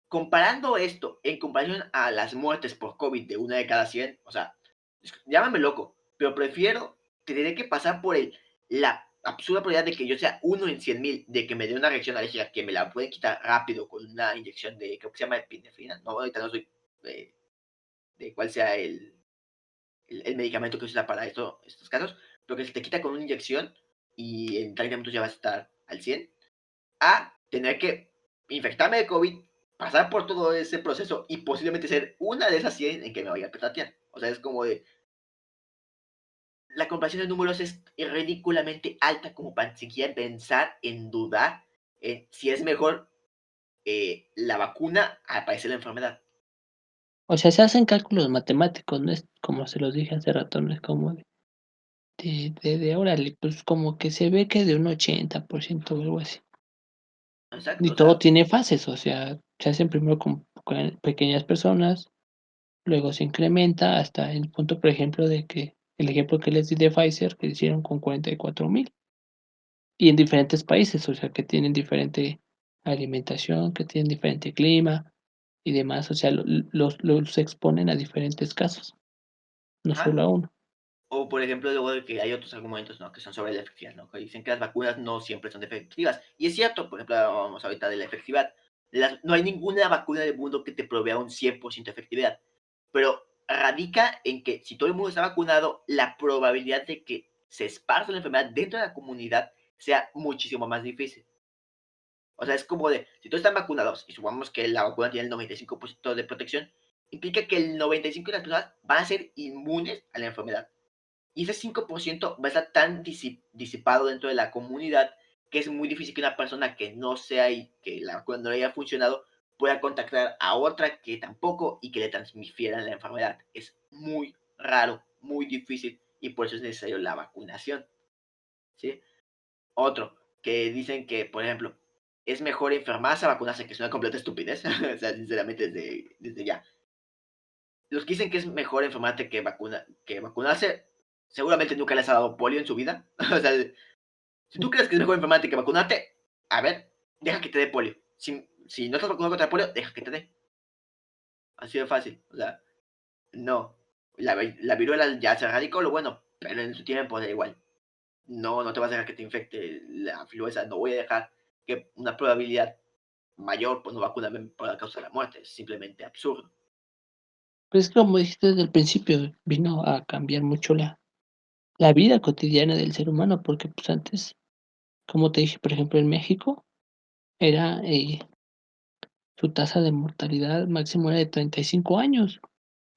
Comparando esto en comparación a las muertes por COVID de una de cada 100, o sea, llámame loco, pero prefiero tener que pasar por la absurda probabilidad de que yo sea uno en 100,000, de que me dé una reacción alérgica que me la pueden quitar rápido con una inyección de, creo que se llama epinefrina, no, ahorita no soy de cuál sea el medicamento que se usa para estos casos, pero que se te quita con una inyección y en 30 minutos ya vas a estar al 100, a tener que infectarme de COVID, pasar por todo ese proceso y posiblemente ser una de esas 100 en que me vaya a petatear. O sea, es como de, la comparación de números es ridículamente alta como para siquiera pensar en dudar en si es mejor la vacuna a padecer la enfermedad. O sea, se hacen cálculos matemáticos, no es como se los dije hace rato, no es como órale, pues como que se ve que de un 80% o algo así. Exacto, Y o todo sea, tiene fases, o sea, se hacen primero con pequeñas personas, luego se incrementa hasta el punto, por ejemplo, de que el ejemplo que les di de Pfizer, que hicieron con 44,000 y en diferentes países, o sea, que tienen diferente alimentación, que tienen diferente clima y demás, o sea, los exponen a diferentes casos, no solo ajá. a uno. O por ejemplo, luego de que hay otros argumentos, ¿no? Que son sobre la efectividad, ¿no? Que dicen que las vacunas no siempre son efectivas. Y es cierto, por ejemplo, vamos ahorita de la efectividad. No hay ninguna vacuna del mundo que te provea un 100% de efectividad. Pero radica en que si todo el mundo está vacunado, la probabilidad de que se esparza la enfermedad dentro de la comunidad sea muchísimo más difícil. O sea, es como de, si todos están vacunados y supongamos que la vacuna tiene el 95% de protección, implica que el 95% de las personas van a ser inmunes a la enfermedad. Y ese 5% va a estar tan disipado dentro de la comunidad que es muy difícil que una persona que no sea y que la vacuna no le haya funcionado pueda contactar a otra que tampoco y que le transmitieran la enfermedad. Es muy raro, muy difícil y por eso es necesario la vacunación. ¿Sí? Otro, que dicen que, por ejemplo, es mejor enfermarse a vacunarse, que es una completa estupidez. O sea, sinceramente, desde ya. Los que dicen que es mejor enfermarte que vacunarse, seguramente nunca les ha dado polio en su vida. O sea, si tú crees que es mejor enfermarte que vacunarte, a ver, deja que te dé polio. Si no estás vacunado contra el polio, deja que te dé. Así de fácil. O sea, no. La viruela ya se erradicó, lo bueno, pero en su tiempo da igual. No, no te vas a dejar que te infecte la influenza. No voy a dejar que una probabilidad mayor por no vacunarme por la causa de la muerte. Es simplemente absurdo. Pues, como dijiste desde el principio, vino a cambiar mucho la vida cotidiana del ser humano, porque, pues, antes, como te dije, por ejemplo, en México era, su tasa de mortalidad máximo era de 35 años,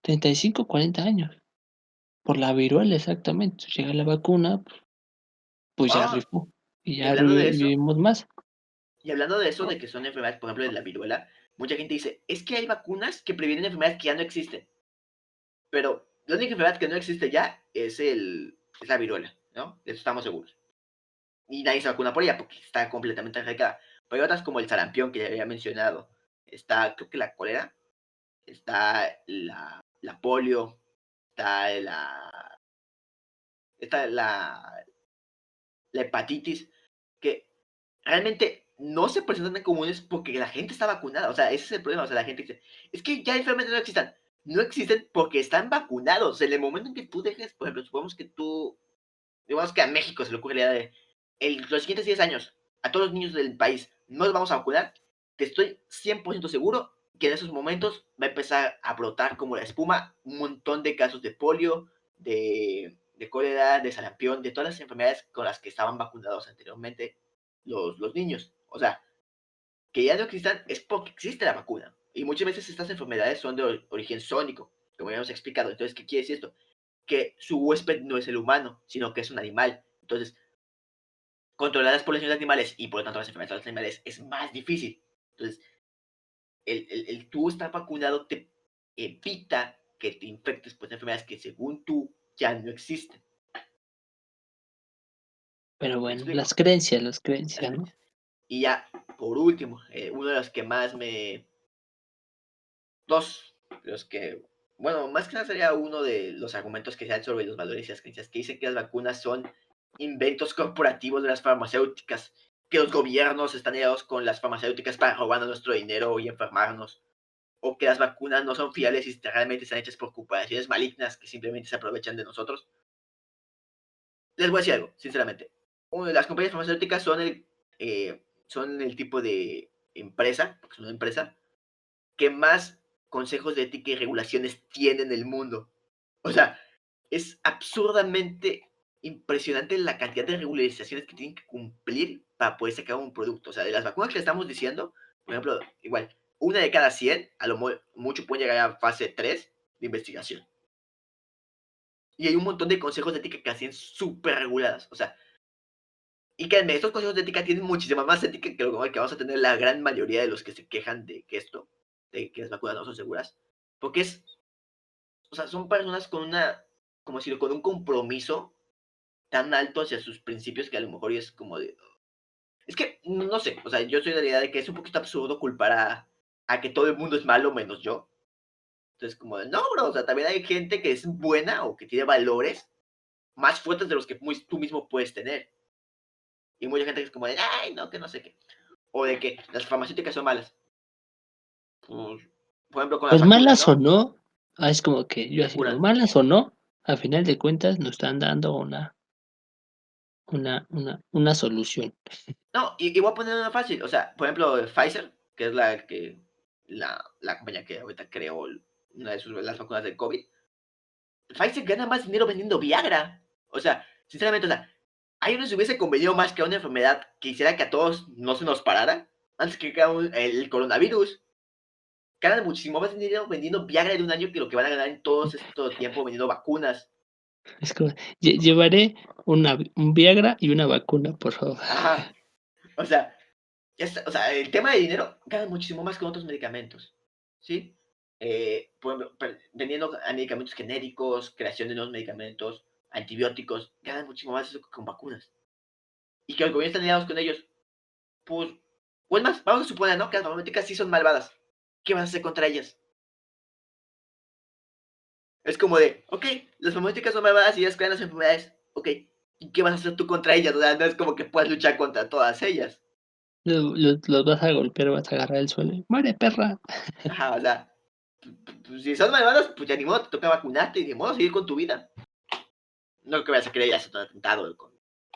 35, 40 años, por la viruela, exactamente. Llega la vacuna, pues ya Ah, rifó, y y ya hablando de eso, vivimos más. de que son enfermedades, por ejemplo, de la viruela, mucha gente dice, es que hay vacunas que previenen enfermedades que ya no existen. Pero la única enfermedad que no existe ya es la viruela, ¿no? De eso estamos seguros. Y nadie se vacuna por ella porque está completamente erradicada. Pero hay otras como el sarampión que ya había mencionado. Está, creo que la cólera. está la polio, está la hepatitis, que realmente no se presentan tan comunes porque la gente está vacunada. O sea, ese es el problema. O sea, la gente dice, es que ya enfermedades no existan. No existen porque están vacunados. En el momento en que tú dejes, por ejemplo, digamos que a México se le ocurre la idea de, los siguientes 10 años, a todos los niños del país no los vamos a vacunar, te estoy 100% seguro que en esos momentos va a empezar a brotar como la espuma un montón de casos de polio, de cólera, de sarampión, de todas las enfermedades con las que estaban vacunados anteriormente los niños. O sea, que ya no existan es porque existe la vacuna. Y muchas veces estas enfermedades son de origen sónico, como ya hemos explicado. Entonces, ¿qué quiere decir esto? Que su huésped no es el humano, sino que es un animal. Entonces, controlar las poblaciones de animales y por lo tanto las enfermedades de los animales es más difícil. Entonces, el tú estar vacunado te evita que te infectes por enfermedades que según tú ya no existen. Pero ¿Me bueno, explico? las Las creencias, ¿no? creencias. Y ya, por último, uno de los que más dos, los que, bueno, más que nada sería uno de los argumentos que se dan sobre los valores y las creencias, que dicen que las vacunas son inventos corporativos de las farmacéuticas, que los gobiernos están aliados con las farmacéuticas para robarnos nuestro dinero y enfermarnos, o que las vacunas no son fiables y realmente están hechas por corporaciones malignas que simplemente se aprovechan de nosotros. Les voy a decir algo, sinceramente. Las compañías farmacéuticas son el tipo de empresa, porque son una empresa, que más consejos de ética y regulaciones tiene en el mundo. O sea, es absurdamente impresionante la cantidad de regularizaciones que tienen que cumplir para poder sacar un producto. O sea, de las vacunas que le estamos diciendo, por ejemplo, igual, una de cada 100, a lo mucho pueden llegar a fase 3 de investigación. Y hay un montón de consejos de ética que hacen súper reguladas. O sea, y créanme, estos consejos de ética tienen muchísima más ética que lo que vamos a tener la gran mayoría de los que se quejan de que las vacunas no son seguras. Porque o sea, son personas con como decirlo, con un compromiso tan alto hacia sus principios que a lo mejor es como de, es que, no sé, o sea, yo soy de la idea de que es un poquito absurdo culpar a que todo el mundo es malo menos yo. Entonces, como de, no, bro, o sea, también hay gente que es buena o que tiene valores más fuertes de los que tú mismo puedes tener. Y mucha gente que es como de, ay, no, que no sé qué. O de que las farmacéuticas son malas. Pues, por ejemplo, con las Pues vacunas, malas o ¿no? no, es como que yo Te así lo curan. malas o no, a final de cuentas nos están dando una solución. No, y voy a poner una fácil. O sea, por ejemplo, Pfizer, que es la compañía que ahorita creó una de las vacunas del COVID. Pfizer gana más dinero vendiendo Viagra. O sea, sinceramente, o sea, a ellos les hubiese convenido más que a una enfermedad que hiciera que a todos no se nos parara, antes que el coronavirus. Ganan muchísimo más dinero vendiendo Viagra de un año que lo que van a ganar en todo este tiempo vendiendo vacunas. Es como, llevaré un Viagra y una vacuna, por favor. Ajá. O sea, o sea, el tema de dinero gana muchísimo más con otros medicamentos. ¿Sí? Por ejemplo, vendiendo a medicamentos genéricos, creación de nuevos medicamentos, antibióticos, ganan muchísimo más eso que con vacunas. Y que los gobiernos están aliados con ellos. Pues, o es más, vamos a suponer, ¿no? Que las farmacéuticas sí son malvadas. ¿Qué vas a hacer contra ellas? Es como de, ok, las farmacéuticas son malvadas y ellas crean las enfermedades. Ok, ¿y qué vas a hacer tú contra ellas? O sea, no es como que puedas luchar contra todas ellas. Los vas a golpear, vas a agarrar el suelo. ¡Muere, perra! Ajá, o sea, pues, si son malvadas, pues ya ni modo, te toca vacunarte y ni modo seguir con tu vida. No que vayas a querer ir a hacer un atentado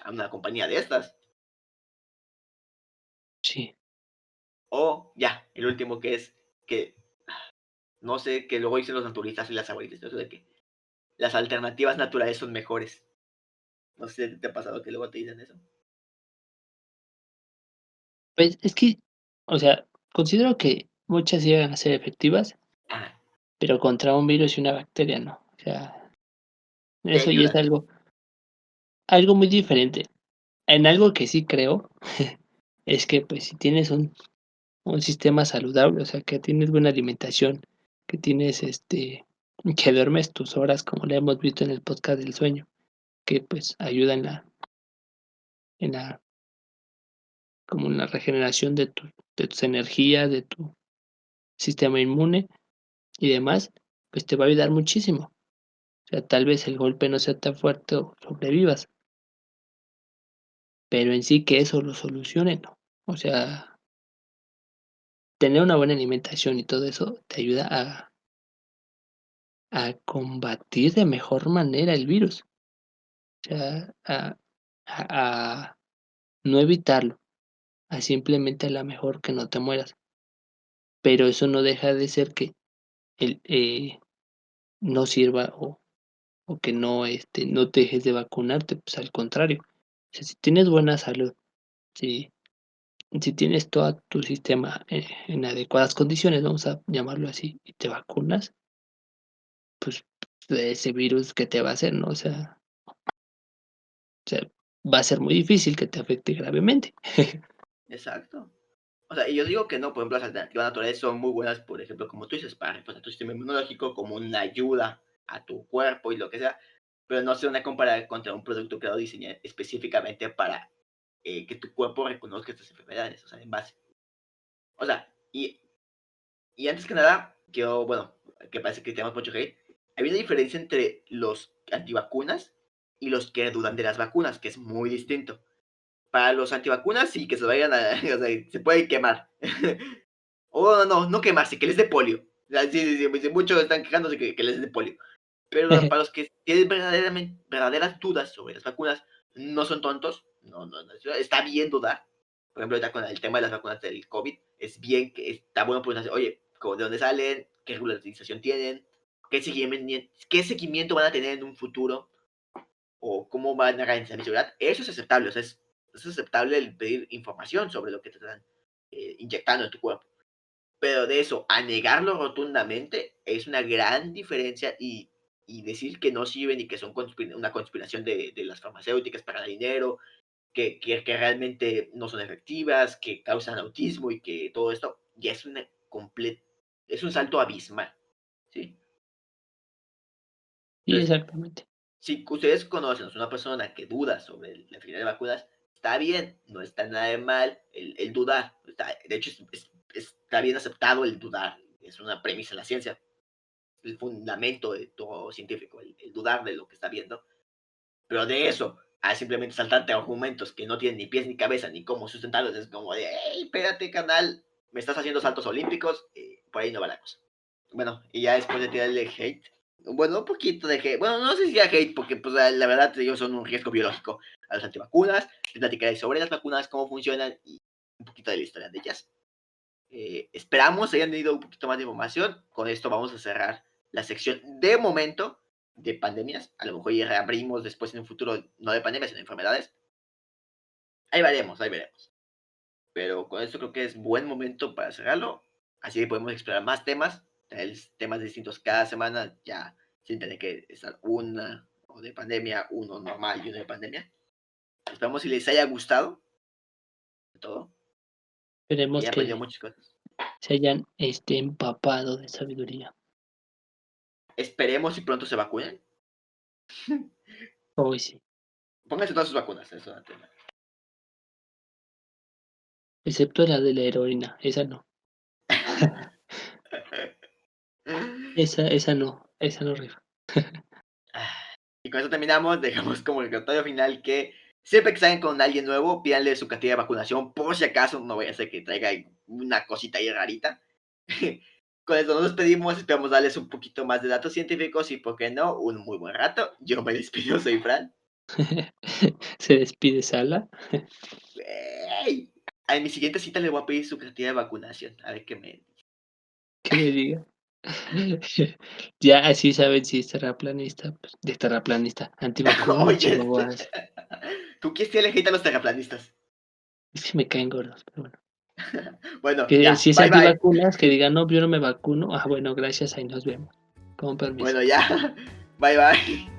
a una compañía de estas. Sí. O ya, el último que es que, no sé, que luego dicen los naturistas y las abuelitas, eso de que las alternativas naturales son mejores. No sé si te ha pasado que luego te dicen eso. Pues es que, o sea, considero que muchas llegan a ser efectivas, Ajá, pero contra un virus y una bacteria no. O sea, te eso ya es ayudan. algo muy diferente. En algo que sí creo es que, pues, si tienes un sistema saludable, o sea, que tienes buena alimentación, que tienes, que duermes tus horas, como le hemos visto en el podcast del sueño, que, pues, ayuda en la como en la regeneración de tus energías, de tu sistema inmune. y demás, pues te va a ayudar muchísimo. O sea, tal vez el golpe no sea tan fuerte o sobrevivas, pero en sí que eso lo solucione, no. O sea, tener una buena alimentación y todo eso te ayuda a combatir de mejor manera el virus. O sea, a no evitarlo, a simplemente a la mejor que no te mueras. Pero eso no deja de ser que el, no sirva o que no, no te dejes de vacunarte, pues al contrario. O sea, si tienes buena salud, si si tienes todo tu sistema, en adecuadas condiciones, vamos a llamarlo así, y te vacunas, pues, de ese virus, ¿qué te va a hacer, no? O sea, va a ser muy difícil que te afecte gravemente. Exacto. O sea, y yo digo que no, por ejemplo, las alternativas naturales son muy buenas, por ejemplo, como tú dices, para reforzar tu sistema inmunológico como una ayuda a tu cuerpo y lo que sea, pero no se una comparar contra un producto creado diseñado específicamente para que tu cuerpo reconozca estas enfermedades, o sea, en base. O sea, y antes que nada, quiero, bueno, que parece que tenemos mucho hate, hay una diferencia entre los antivacunas y los que dudan de las vacunas, que es muy distinto. Para los antivacunas, sí, que se vayan a, o sea, se pueden quemar. O no quemarse, que les dé polio. O sea, sí, muchos están quejándose que les dé polio. Pero para los que tienen verdaderas dudas sobre las vacunas, no son tontos, no, está bien dudar. Por ejemplo, ahorita con el tema de las vacunas del COVID, es bien que está bueno preguntarse, oye, ¿de dónde salen? ¿Qué regularización tienen? ¿Qué seguimiento van a tener en un futuro? ¿O cómo van a garantizar mi seguridad? Eso es aceptable, o sea, es aceptable el pedir información sobre lo que te están inyectando en tu cuerpo. Pero de eso a negarlo rotundamente es una gran diferencia y decir que no sirven y que son una conspiración de las farmacéuticas para el dinero, que realmente no son efectivas, que causan autismo y que todo esto ya es es un salto abismal, ¿sí? Sí, Entonces, exactamente. si ustedes conocen a una persona que duda sobre la eficacia de vacunas, está bien, no está nada de mal el dudar. De hecho, está bien aceptado el dudar. Es una premisa en la ciencia, el fundamento de todo científico, el dudar de lo que está viendo. Pero de eso a simplemente saltarte argumentos que no tienen ni pies ni cabeza, ni cómo sustentarlos, es como de, hey, espérate, canal, me estás haciendo saltos olímpicos, por ahí no va la cosa. Bueno, y ya después de tirarle hate, bueno, un poquito de hate, bueno, no sé si ya hate, porque pues la verdad ellos son un riesgo biológico a las antivacunas, te platicaré sobre las vacunas, cómo funcionan y un poquito de la historia de ellas. Esperamos hayan tenido un poquito más de información, con esto vamos a cerrar la sección de momento de pandemias, a lo mejor ya reabrimos después en un futuro, no de pandemias, sino de enfermedades. Ahí veremos, ahí veremos. Pero con esto creo que es buen momento para cerrarlo. Así podemos explorar más temas, temas distintos cada semana, ya sin tener que estar una o de pandemia, uno normal y uno de pandemia. Esperamos si les haya gustado de todo y Esperemos hayan aprendido que muchas cosas. se hayan, empapado de sabiduría. Esperemos si pronto se vacunen. Hoy sí, Pónganse todas sus vacunas, eso es tema. excepto la de la heroína, esa no. Esa no rifa. Y con eso terminamos, dejamos como recordatorio final que siempre que salgan con alguien nuevo, pídanle su cartilla de vacunación, por si acaso, no vaya a ser que traiga una cosita ahí rarita. Con eso nos despedimos, esperamos darles un poquito más de datos científicos y, por qué no, un muy buen rato. Yo me despido, soy Fran. Se despide Sala. ¡Ey! A mi siguiente cita le voy a pedir su cartilla de vacunación, a ver qué me... ¿Qué me diga? Ya así saben si es terraplanista, pues, de terraplanista, antivacuna, Oye, chihuahuas. ¿tú quieres que le hate a los terraplanistas? Es que me caen gordos, pero bueno. Bueno, Que ya, si es bye bye. antivacunas, que digan: "No, yo no me vacuno". Ah, bueno, gracias, ahí nos vemos. Con permiso. Bueno, ya, bye bye.